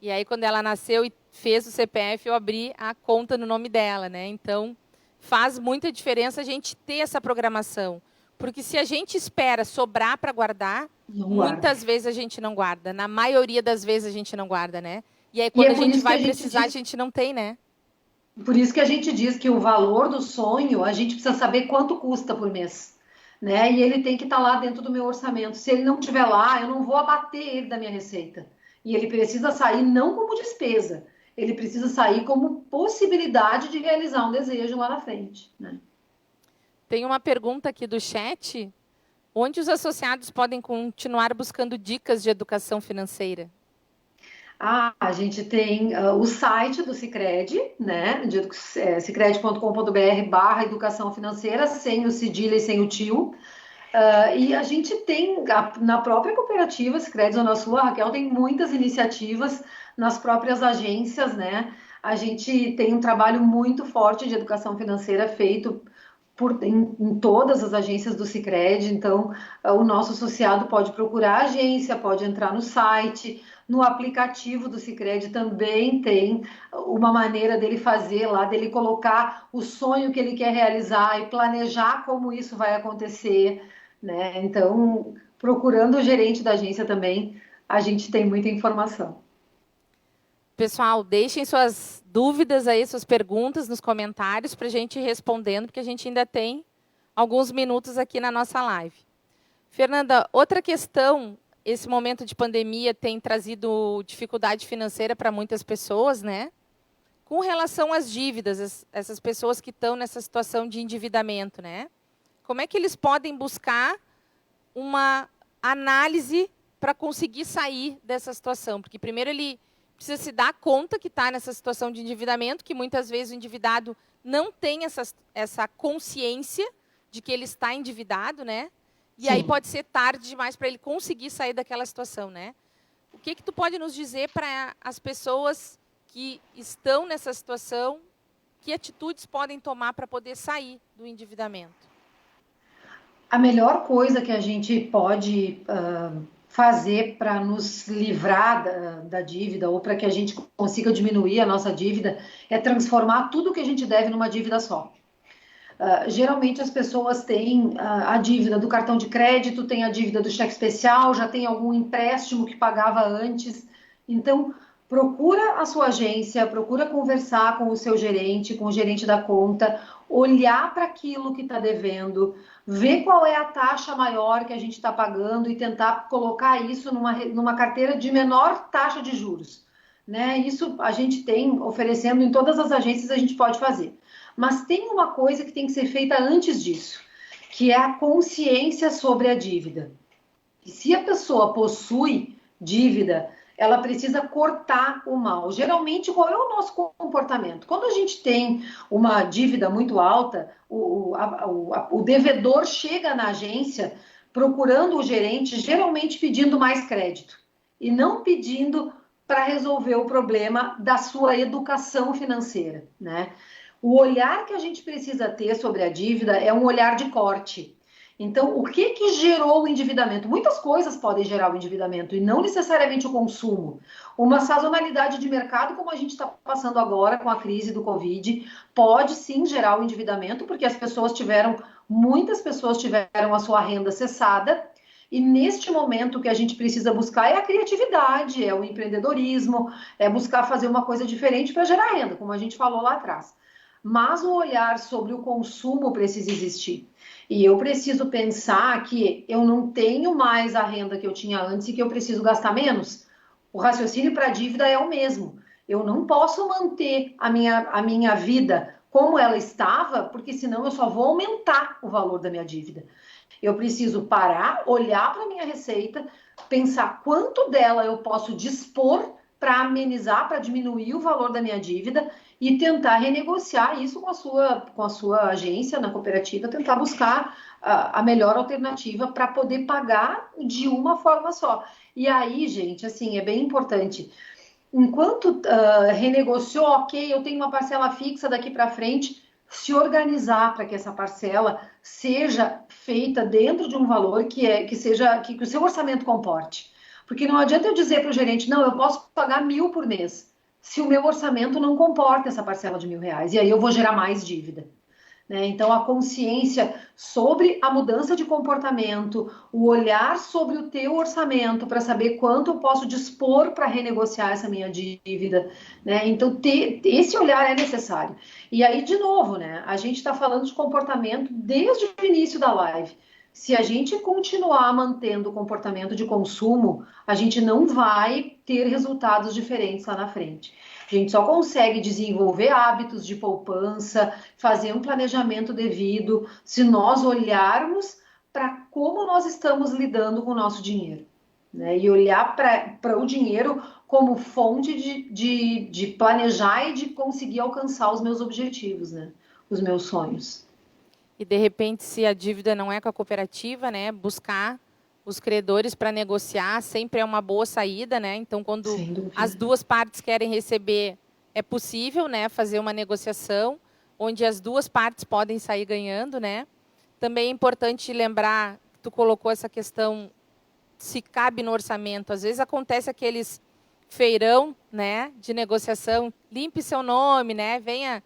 E aí, quando ela nasceu e fez o CPF, eu abri a conta no nome dela, né? Então, faz muita diferença a gente ter essa programação. Porque se a gente espera sobrar para guardar, muitas vezes a gente não guarda. Na maioria das vezes a gente não guarda, né? E aí, quando a gente vai precisar, a gente não tem, né? Por isso que a gente diz que o valor do sonho, a gente precisa saber quanto custa por mês, né? E ele tem que estar lá dentro do meu orçamento. Se ele não estiver lá, eu não vou abater ele da minha receita. E ele precisa sair não como despesa, ele precisa sair como possibilidade de realizar um desejo lá na frente, né? Tem uma pergunta aqui do chat. Onde os associados podem continuar buscando dicas de educação financeira? A gente tem o site do Sicredi, né? Sicredi.com.br/educação financeira, sem o cedilha e sem o tio. E a gente tem, na própria cooperativa Sicredi Zona Sul, a Raquel tem muitas iniciativas nas próprias agências, né? A gente tem um trabalho muito forte de educação financeira feito em todas as agências do Sicredi. Então, o nosso associado pode procurar a agência, pode entrar no site. No aplicativo do Sicredi também tem uma maneira dele fazer lá, dele colocar o sonho que ele quer realizar e planejar como isso vai acontecer, né? Então, procurando o gerente da agência também, a gente tem muita informação. Pessoal, deixem suas dúvidas aí, suas perguntas nos comentários para a gente ir respondendo, porque a gente ainda tem alguns minutos aqui na nossa live. Fernanda, outra questão, esse momento de pandemia tem trazido dificuldade financeira para muitas pessoas, né? Com relação às dívidas, essas pessoas que estão nessa situação de endividamento, né? Como é que eles podem buscar uma análise para conseguir sair dessa situação? Porque primeiro ele precisa se dar conta que está nessa situação de endividamento, que muitas vezes o endividado não tem essa consciência de que ele está endividado, né? E Sim. Aí pode ser tarde demais para ele conseguir sair daquela situação, né? O que tu pode nos dizer para as pessoas que estão nessa situação, que atitudes podem tomar para poder sair do endividamento? A melhor coisa que a gente pode fazer para nos livrar da dívida ou para que a gente consiga diminuir a nossa dívida é transformar tudo que a gente deve numa dívida só. Geralmente as pessoas têm a dívida do cartão de crédito, tem a dívida do cheque especial, já tem algum empréstimo que pagava antes. Então, procura a sua agência, procura conversar com o seu gerente, com o gerente da conta, olhar para aquilo que está devendo, ver qual é a taxa maior que a gente está pagando e tentar colocar isso numa carteira de menor taxa de juros, né? Isso a gente tem oferecendo em todas as agências, a gente pode fazer. Mas tem uma coisa que tem que ser feita antes disso, que é a consciência sobre a dívida. E se a pessoa possui dívida, ela precisa cortar o mal. Geralmente, qual é o nosso comportamento? Quando a gente tem uma dívida muito alta, o devedor chega na agência procurando o gerente, geralmente pedindo mais crédito, e não pedindo para resolver o problema da sua educação financeira, né? O olhar que a gente precisa ter sobre a dívida é um olhar de corte. Então, o que gerou o endividamento? Muitas coisas podem gerar o endividamento e não necessariamente o consumo. Uma sazonalidade de mercado, como a gente está passando agora com a crise do Covid, pode sim gerar o endividamento, porque muitas pessoas tiveram a sua renda cessada. E neste momento o que a gente precisa buscar é a criatividade, é o empreendedorismo, é buscar fazer uma coisa diferente para gerar renda, como a gente falou lá atrás. Mas o olhar sobre o consumo precisa existir. E eu preciso pensar que eu não tenho mais a renda que eu tinha antes e que eu preciso gastar menos. O raciocínio para a dívida é o mesmo. Eu não posso manter a minha vida como ela estava, porque senão eu só vou aumentar o valor da minha dívida. Eu preciso parar, olhar para a minha receita, pensar quanto dela eu posso dispor para amenizar, para diminuir o valor da minha dívida e tentar renegociar isso com a sua agência na cooperativa, tentar buscar a melhor alternativa para poder pagar de uma forma só. E aí, gente, assim, é bem importante. Enquanto renegociou, ok, eu tenho uma parcela fixa daqui para frente, se organizar para que essa parcela seja feita dentro de um valor que o seu orçamento comporte. Porque não adianta eu dizer para o gerente, não, eu posso pagar 1.000 por mês, se o meu orçamento não comporta essa parcela de R$ 1.000, e aí eu vou gerar mais dívida. Né? Então, a consciência sobre a mudança de comportamento, o olhar sobre o teu orçamento para saber quanto eu posso dispor para renegociar essa minha dívida. Né? Então, esse olhar é necessário. E aí, de novo, né? A gente está falando de comportamento desde o início da live. Se a gente continuar mantendo o comportamento de consumo, a gente não vai ter resultados diferentes lá na frente. A gente só consegue desenvolver hábitos de poupança, fazer um planejamento devido, se nós olharmos para como nós estamos lidando com o nosso dinheiro. Né? E olhar para o dinheiro como fonte de planejar e de conseguir alcançar os meus objetivos, né? Os meus sonhos. E, de repente, se a dívida não é com a cooperativa, né, buscar os credores para negociar sempre é uma boa saída, né? Então, quando as duas partes querem receber, é possível, né, fazer uma negociação onde as duas partes podem sair ganhando, né? Também é importante lembrar, tu colocou essa questão, se cabe no orçamento. Às vezes acontece aqueles feirão, né, de negociação, limpe seu nome, né, venha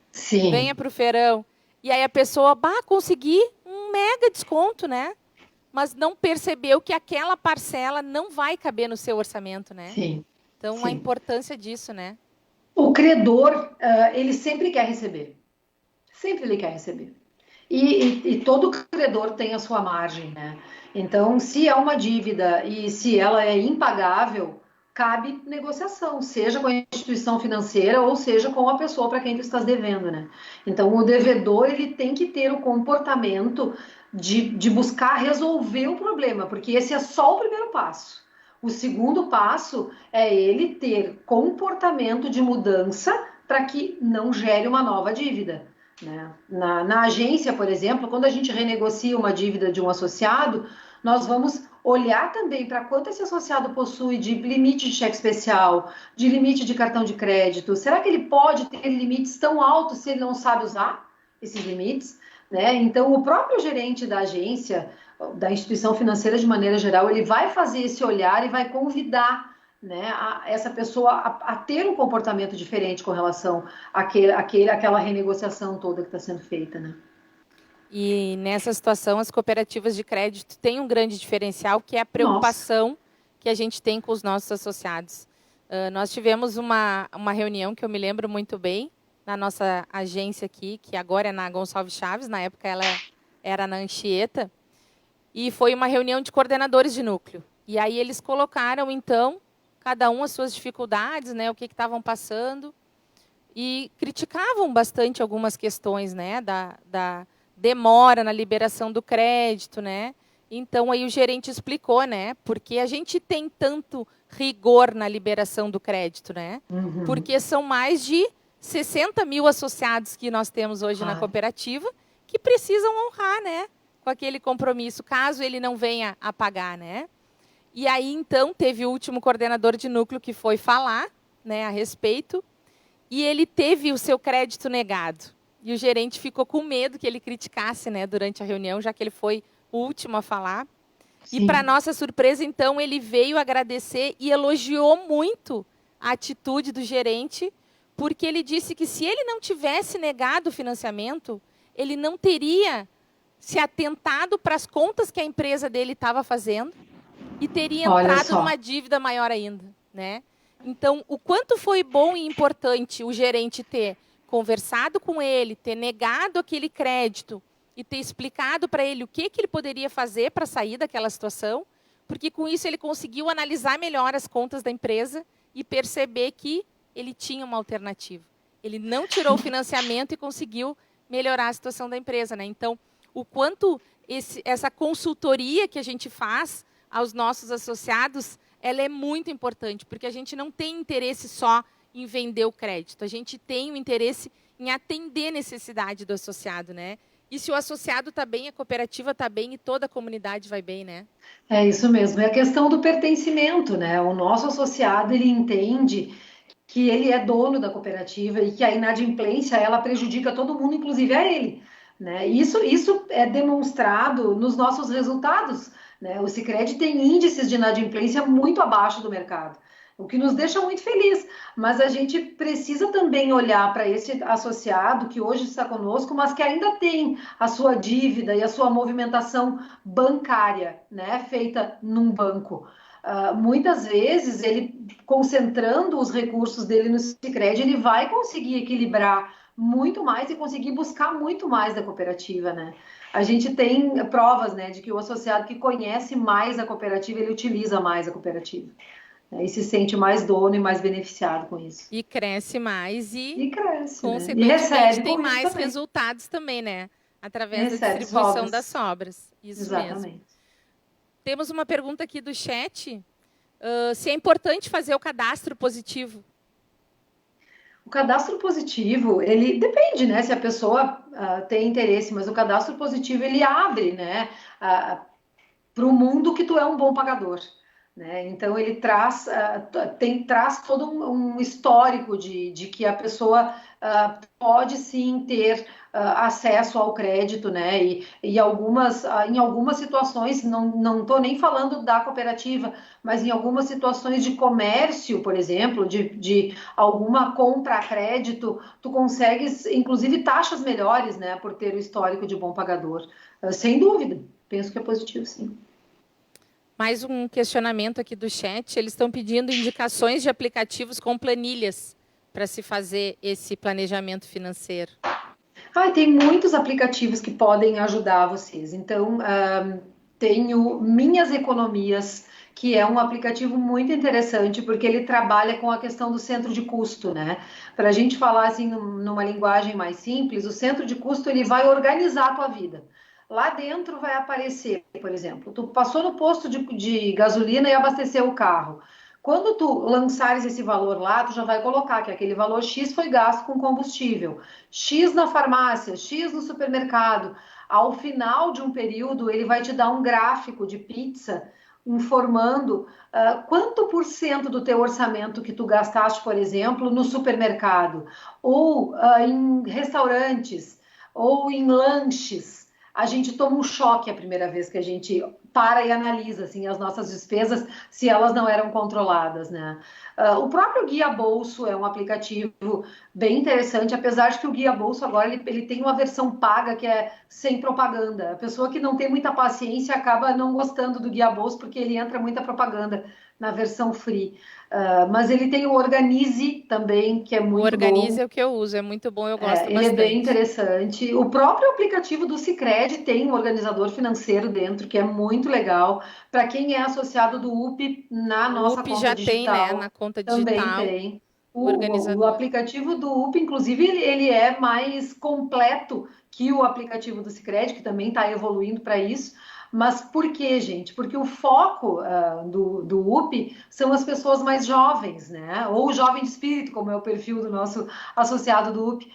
para o feirão. E aí a pessoa, consegui um mega desconto, né? Mas não percebeu que aquela parcela não vai caber no seu orçamento, né? Sim. Então, a importância disso, né? O credor, ele sempre quer receber. Sempre ele quer receber. E todo credor tem a sua margem, né? Então, se é uma dívida e se ela é impagável, cabe negociação, seja com a instituição financeira ou seja com a pessoa para quem tu estás devendo, né? Então, o devedor, ele tem que ter o comportamento de buscar resolver o problema, porque esse é só o primeiro passo. O segundo passo é ele ter comportamento de mudança para que não gere uma nova dívida. Né? Na agência, por exemplo, quando a gente renegocia uma dívida de um associado, nós vamos olhar também para quanto esse associado possui de limite de cheque especial, de limite de cartão de crédito. Será que ele pode ter limites tão altos se ele não sabe usar esses limites? Né? Então, o próprio gerente da agência, da instituição financeira de maneira geral, ele vai fazer esse olhar e vai convidar, né, essa pessoa a ter um comportamento diferente com relação àquela renegociação toda que está sendo feita. Né? E nessa situação, as cooperativas de crédito têm um grande diferencial, que é a preocupação que a gente tem com os nossos associados. Nós tivemos uma reunião que eu me lembro muito bem, na nossa agência aqui, que agora é na Gonçalves Chaves, na época ela era na Anchieta, e foi uma reunião de coordenadores de núcleo. E aí eles colocaram, então, cada um as suas dificuldades, né, o que estavam passando, e criticavam bastante algumas questões, né, da demora na liberação do crédito, né? Então, aí o gerente explicou, né, porque a gente tem tanto rigor na liberação do crédito, né? Uhum. Porque são mais de 60 mil associados que nós temos hoje na cooperativa que precisam honrar, né, com aquele compromisso, caso ele não venha a pagar, né? E aí, então, teve o último coordenador de núcleo que foi falar, né, a respeito, e ele teve o seu crédito negado. E o gerente ficou com medo que ele criticasse, né, durante a reunião, já que ele foi o último a falar. Sim. E, para nossa surpresa, então, ele veio agradecer e elogiou muito a atitude do gerente, porque ele disse que se ele não tivesse negado o financiamento, ele não teria se atentado para as contas que a empresa dele estava fazendo e teria entrado numa dívida maior ainda, né? Então, o quanto foi bom e importante o gerente ter conversado com ele, ter negado aquele crédito e ter explicado para ele o que ele poderia fazer para sair daquela situação, porque com isso ele conseguiu analisar melhor as contas da empresa e perceber que ele tinha uma alternativa. Ele não tirou o financiamento e conseguiu melhorar a situação da empresa, né? Então, o quanto essa consultoria que a gente faz aos nossos associados, ela é muito importante, porque a gente não tem interesse só em vender o crédito, a gente tem o interesse em atender a necessidade do associado, né? E se o associado está bem, a cooperativa está bem e toda a comunidade vai bem, né? É isso mesmo, é a questão do pertencimento, né? O nosso associado, ele entende que ele é dono da cooperativa e que a inadimplência, ela prejudica todo mundo, inclusive a ele, né? Isso é demonstrado nos nossos resultados, né? O Sicredi tem índices de inadimplência muito abaixo do mercado, o que nos deixa muito feliz, mas a gente precisa também olhar para esse associado que hoje está conosco, mas que ainda tem a sua dívida e a sua movimentação bancária, né, feita num banco. Muitas vezes, ele concentrando os recursos dele no Sicredi, ele vai conseguir equilibrar muito mais e conseguir buscar muito mais da cooperativa, né? A gente tem provas, né, de que o associado que conhece mais a cooperativa, ele utiliza mais a cooperativa. E se sente mais dono e mais beneficiado com isso. E cresce mais e cresce, consequentemente, né? E recebe tem mais também. Resultados também, né? Através Recebe da distribuição sobras. das sobras. Isso Exatamente. mesmo. Temos uma pergunta aqui do chat. Se é importante fazer o cadastro positivo. O cadastro positivo, ele depende, né? Se a pessoa tem interesse, mas o cadastro positivo, ele abre, né? Para o mundo que tu é um bom pagador. Né? Então, ele traz todo um histórico de que a pessoa pode sim ter acesso ao crédito, né? E em algumas situações, não estou nem falando da cooperativa, mas em algumas situações de comércio, por exemplo, de alguma compra a crédito, tu consegues, inclusive, taxas melhores, né? Por ter o histórico de bom pagador. Sem dúvida, penso que é positivo, sim. Mais um questionamento aqui do chat. Eles estão pedindo indicações de aplicativos com planilhas para se fazer esse planejamento financeiro. Tem muitos aplicativos que podem ajudar vocês. Então, tenho Minhas Economias, que é um aplicativo muito interessante, porque ele trabalha com a questão do centro de custo, né? Para a gente falar assim, numa linguagem mais simples, o centro de custo ele vai organizar a tua vida. Lá dentro vai aparecer, por exemplo, tu passou no posto de gasolina e abasteceu o carro. Quando tu lançares esse valor lá, tu já vai colocar que aquele valor X foi gasto com combustível, X na farmácia, X no supermercado. Ao final de um período, ele vai te dar um gráfico de pizza informando quanto por cento do teu orçamento que tu gastaste, por exemplo, no supermercado, ou em restaurantes, ou em lanches. A gente toma um choque a primeira vez que a gente para e analisa assim, as nossas despesas, se elas não eram controladas, né? O próprio Guia Bolso é um aplicativo bem interessante, apesar de que o Guia Bolso agora ele tem uma versão paga que é sem propaganda. A pessoa que não tem muita paciência acaba não gostando do Guia Bolso porque ele entra muita propaganda na versão free. Mas ele tem o Organize também, que é muito bom. O Organize é o que eu uso, é muito bom, eu gosto bastante. Ele é bem interessante. O próprio aplicativo do Sicredi tem um organizador financeiro dentro, que é muito legal. Para quem é associado do UP na nossa conta já digital. tem, né, na conta digital. Também tem. O aplicativo do UP, inclusive, ele é mais completo que o aplicativo do Sicredi, que também está evoluindo para isso. Mas por quê, gente? Porque o foco do UP são as pessoas mais jovens, né? Ou jovem de espírito, como é o perfil do nosso associado do UP.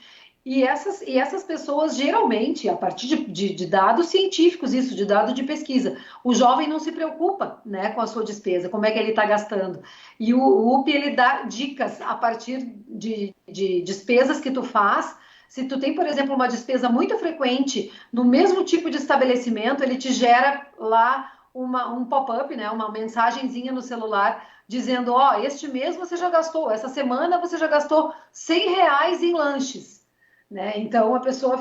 E essas pessoas, geralmente, a partir de dados científicos, de dados de pesquisa, o jovem não se preocupa, né, com a sua despesa, como é que ele está gastando. E o UP, ele dá dicas a partir de despesas que tu faz. Se tu tem, por exemplo, uma despesa muito frequente no mesmo tipo de estabelecimento, ele te gera lá um pop-up, né, uma mensagenzinha no celular dizendo, este mês você já gastou, essa semana você já gastou R$100 em lanches. Né? Então a pessoa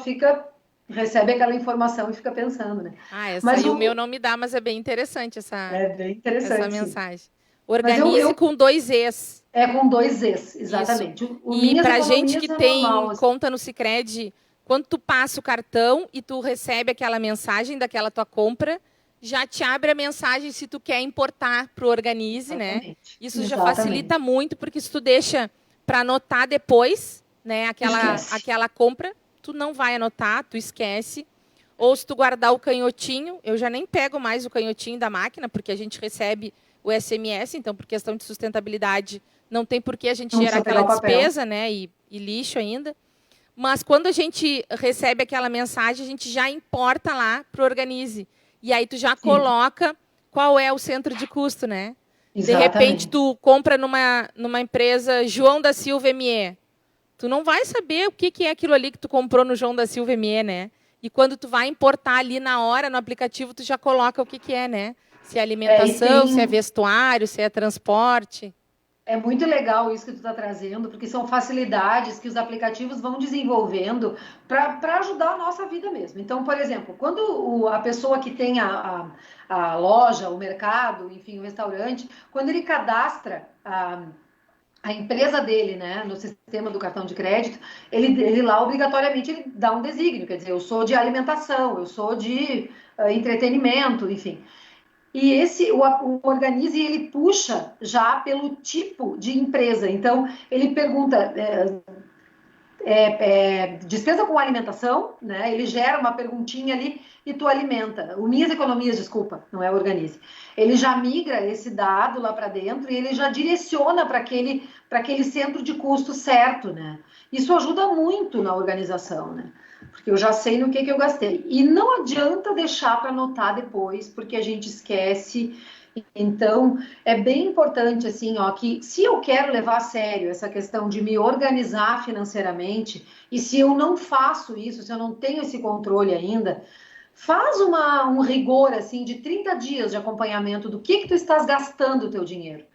recebe aquela informação e fica pensando, né? Mas o meu não me dá, mas é bem interessante essa mensagem. Organize com 2 Es. É com 2 Es, exatamente. E para gente que tem conta no Sicredi Quando tu passa o cartão e tu recebe aquela mensagem daquela tua compra, já te abre a mensagem se tu quer importar para o Organize, né? Isso já facilita muito, porque se tu deixa para anotar depois, né, aquela compra, tu não vai anotar, tu esquece. Ou se tu guardar o canhotinho, eu já nem pego mais o canhotinho da máquina, porque a gente recebe o SMS, então, por questão de sustentabilidade, não tem por que a gente gerar aquela despesa, né, e lixo ainda. Mas quando a gente recebe aquela mensagem, a gente já importa lá para o Organize. E aí tu já coloca qual é o centro de custo, né? Exatamente. De repente, tu compra numa empresa João da Silva ME. Tu não vai saber o que é aquilo ali que tu comprou no João da Silva ME, né? E quando tu vai importar ali na hora, no aplicativo, tu já coloca o que é, né? Se é alimentação, se é vestuário, se é transporte. É muito legal isso que tu está trazendo, porque são facilidades que os aplicativos vão desenvolvendo para ajudar a nossa vida mesmo. Então, por exemplo, quando a pessoa que tem a loja, o mercado, enfim, o restaurante, quando ele cadastra a empresa dele, né, no sistema do cartão de crédito, ele lá obrigatoriamente ele dá um desígnio, quer dizer, eu sou de alimentação, eu sou de entretenimento, enfim. E o Organize, ele puxa já pelo tipo de empresa. Então, ele pergunta despesa com alimentação, né? Ele gera uma perguntinha ali e tu alimenta. O Minhas Economias, desculpa, não é o Organize. Ele já migra esse dado lá para dentro e ele já direciona para aquele centro de custo certo, né? Isso ajuda muito na organização, né? Porque eu já sei no que eu gastei. E não adianta deixar para anotar depois, porque a gente esquece. Então, é bem importante, assim, ó, que se eu quero levar a sério essa questão de me organizar financeiramente, e se eu não faço isso, se eu não tenho esse controle ainda, faz um rigor, assim, de 30 dias de acompanhamento do que tu estás gastando o teu dinheiro.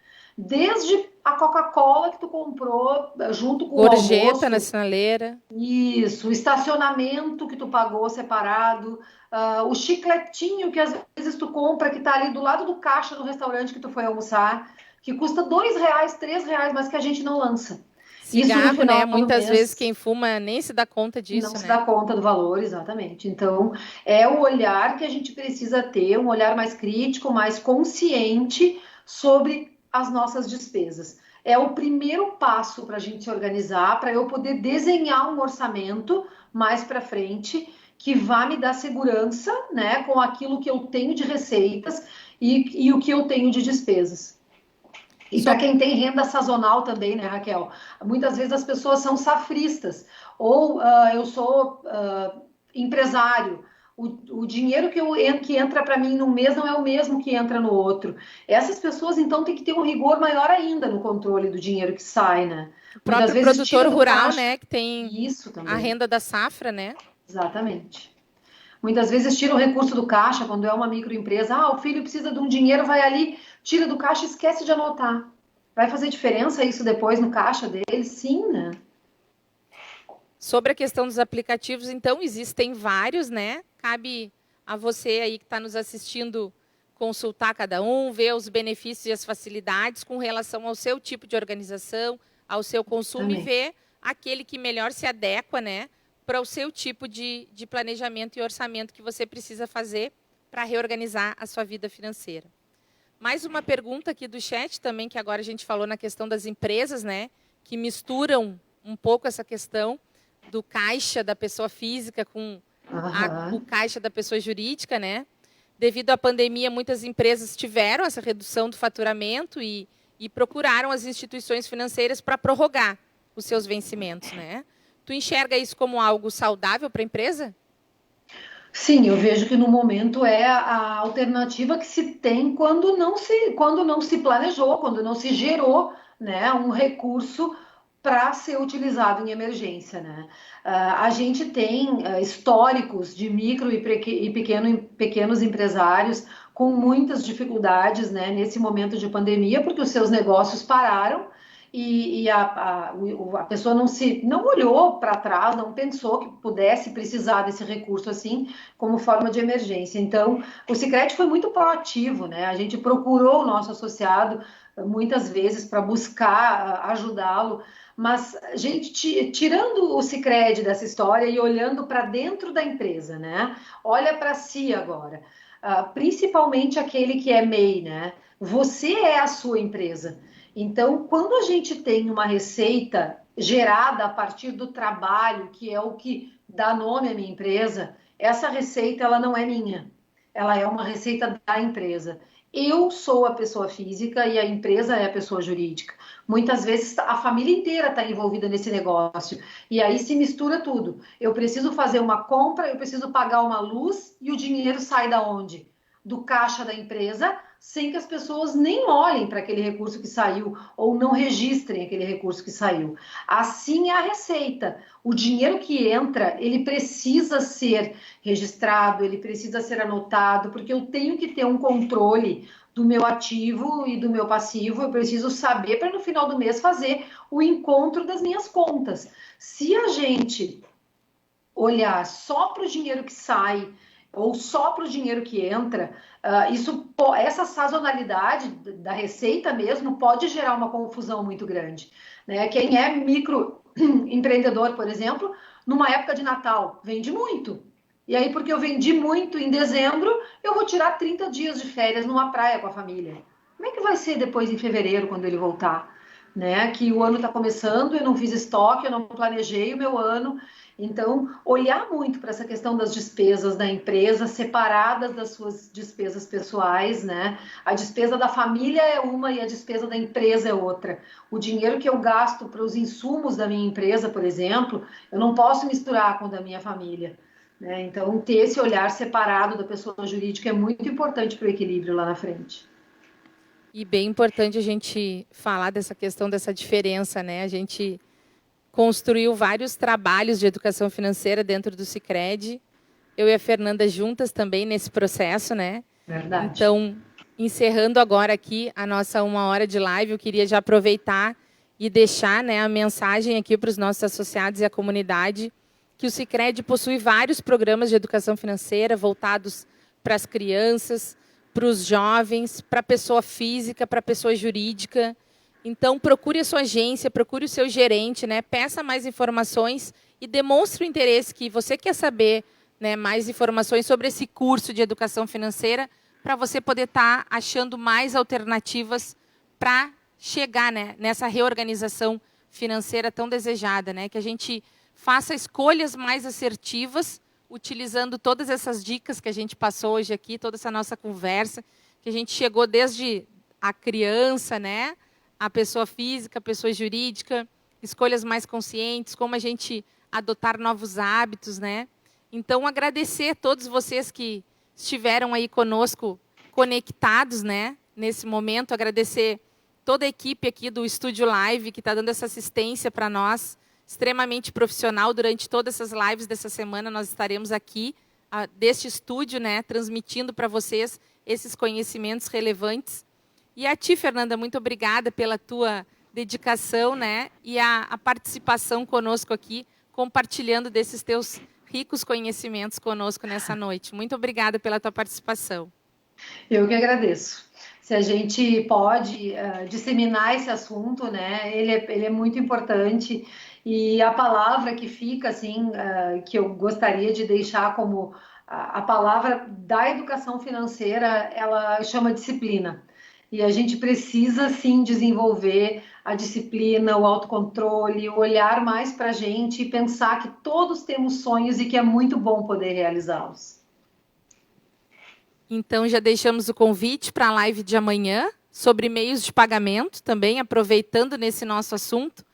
Desde a Coca-Cola que tu comprou junto com o almoço. Gorjeta na sinaleira. Isso, o estacionamento que tu pagou separado, o chicletinho que às vezes tu compra, que tá ali do lado do caixa do restaurante que tu foi almoçar, que custa R$2, R$3, mas que a gente não lança. Cigarro, isso no final, né? Muitas vezes quem fuma nem se dá conta disso, não né? se dá conta do valor, exatamente. Então, é o olhar que a gente precisa ter, um olhar mais crítico, mais consciente sobre as nossas despesas. É o primeiro passo para a gente se organizar, para eu poder desenhar um orçamento mais para frente que vá me dar segurança, né, com aquilo que eu tenho de receitas e o que eu tenho de despesas. E para quem tem renda sazonal também, né, Raquel? Muitas vezes as pessoas são safristas, ou eu sou empresário. O dinheiro que entra para mim num mês não é o mesmo que entra no outro. Essas pessoas, então, têm que ter um rigor maior ainda no controle do dinheiro que sai, né? O próprio produtor rural, né, que tem isso também. A renda da safra, né? Exatamente. Muitas vezes tira o recurso do caixa, quando é uma microempresa. O filho precisa de um dinheiro, vai ali, tira do caixa e esquece de anotar. Vai fazer diferença isso depois no caixa dele? Sim, né? Sobre a questão dos aplicativos, então, existem vários, né? Cabe a você aí que está nos assistindo consultar cada um, ver os benefícios e as facilidades com relação ao seu tipo de organização, ao seu consumo. Também. E ver aquele que melhor se adequa, né, para o seu tipo de planejamento e orçamento que você precisa fazer para reorganizar a sua vida financeira. Mais uma pergunta aqui do chat também, que agora a gente falou na questão das empresas, né, que misturam um pouco essa questão do caixa da pessoa física com o caixa da pessoa jurídica, né? Devido à pandemia, muitas empresas tiveram essa redução do faturamento e procuraram as instituições financeiras para prorrogar os seus vencimentos, né? Tu enxerga isso como algo saudável para a empresa? Sim, eu vejo que no momento é a alternativa que se tem quando não se planejou, quando não se gerou, né, um recurso para ser utilizado em emergência, né? A gente tem históricos de micro e pequenos empresários com muitas dificuldades, né, nesse momento de pandemia, porque os seus negócios pararam e a pessoa não olhou para trás, não pensou que pudesse precisar desse recurso assim como forma de emergência. Então, o Sicredi foi muito proativo, né? A gente procurou o nosso associado muitas vezes para buscar ajudá-lo, mas, gente, tirando o Sicredi dessa história e olhando para dentro da empresa, né? Olha para si agora, principalmente aquele que é MEI, né? Você é a sua empresa. Então, quando a gente tem uma receita gerada a partir do trabalho, que é o que dá nome à minha empresa, essa receita ela não é minha, ela é uma receita da empresa. Eu sou a pessoa física e a empresa é a pessoa jurídica. Muitas vezes a família inteira está envolvida nesse negócio e aí se mistura tudo. Eu preciso fazer uma compra, eu preciso pagar uma luz e o dinheiro sai da onde? Do caixa da empresa, sem que as pessoas nem olhem para aquele recurso que saiu ou não registrem aquele recurso que saiu. Assim é a receita. O dinheiro que entra, ele precisa ser registrado, ele precisa ser anotado, porque eu tenho que ter um controle do meu ativo e do meu passivo. Eu preciso saber para no final do mês fazer o encontro das minhas contas. Se a gente olhar só para o dinheiro que sai ou só para o dinheiro que entra, essa sazonalidade da receita mesmo pode gerar uma confusão muito grande, né? Quem é microempreendedor, por exemplo, numa época de Natal, vende muito. E aí, porque eu vendi muito em dezembro, eu vou tirar 30 dias de férias numa praia com a família. Como é que vai ser depois em fevereiro, quando ele voltar? Né? Que o ano está começando, eu não fiz estoque, eu não planejei o meu ano. Então, olhar muito para essa questão das despesas da empresa, separadas das suas despesas pessoais, né? A despesa da família é uma e a despesa da empresa é outra. O dinheiro que eu gasto para os insumos da minha empresa, por exemplo, eu não posso misturar com o da minha família, né? Então, ter esse olhar separado da pessoa jurídica é muito importante para o equilíbrio lá na frente. E bem importante a gente falar dessa questão, dessa diferença, né? A gente construiu vários trabalhos de educação financeira dentro do Sicredi. Eu e a Fernanda juntas também nesse processo, né? Verdade. Então, encerrando agora aqui a nossa 1 hora de live, eu queria já aproveitar e deixar, né, a mensagem aqui para os nossos associados e a comunidade que o Sicredi possui vários programas de educação financeira voltados para as crianças, para os jovens, para a pessoa física, para a pessoa jurídica. Então, procure a sua agência, procure o seu gerente, né? Peça mais informações e demonstre o interesse que você quer saber, né, mais informações sobre esse curso de educação financeira para você poder estar achando mais alternativas para chegar, né, nessa reorganização financeira tão desejada, né? Que a gente faça escolhas mais assertivas, utilizando todas essas dicas que a gente passou hoje aqui, toda essa nossa conversa, que a gente chegou desde a criança, né, a pessoa física, a pessoa jurídica, escolhas mais conscientes, como a gente adotar novos hábitos, né? Então, agradecer a todos vocês que estiveram aí conosco, conectados, né, nesse momento, agradecer toda a equipe aqui do Estúdio Live, que está dando essa assistência para nós, extremamente profissional. Durante todas essas lives dessa semana, nós estaremos aqui, deste estúdio, né, transmitindo para vocês esses conhecimentos relevantes. E a ti, Fernanda, muito obrigada pela tua dedicação, né, e a participação conosco aqui, compartilhando desses teus ricos conhecimentos conosco nessa noite. Muito obrigada pela tua participação. Eu que agradeço. Se a gente pode disseminar esse assunto, né, ele é muito importante. E a palavra que fica, assim, que eu gostaria de deixar como a palavra da educação financeira, ela chama disciplina. E a gente precisa, sim, desenvolver a disciplina, o autocontrole, o olhar mais para a gente e pensar que todos temos sonhos e que é muito bom poder realizá-los. Então, já deixamos o convite para a live de amanhã, sobre meios de pagamento, também aproveitando nesse nosso assunto.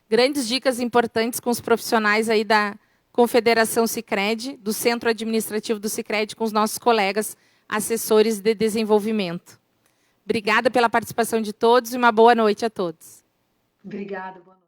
Grandes dicas importantes com os profissionais aí da Confederação Sicredi, do Centro Administrativo do Sicredi, com os nossos colegas assessores de desenvolvimento. Obrigada pela participação de todos e uma boa noite a todos. Obrigada, boa noite.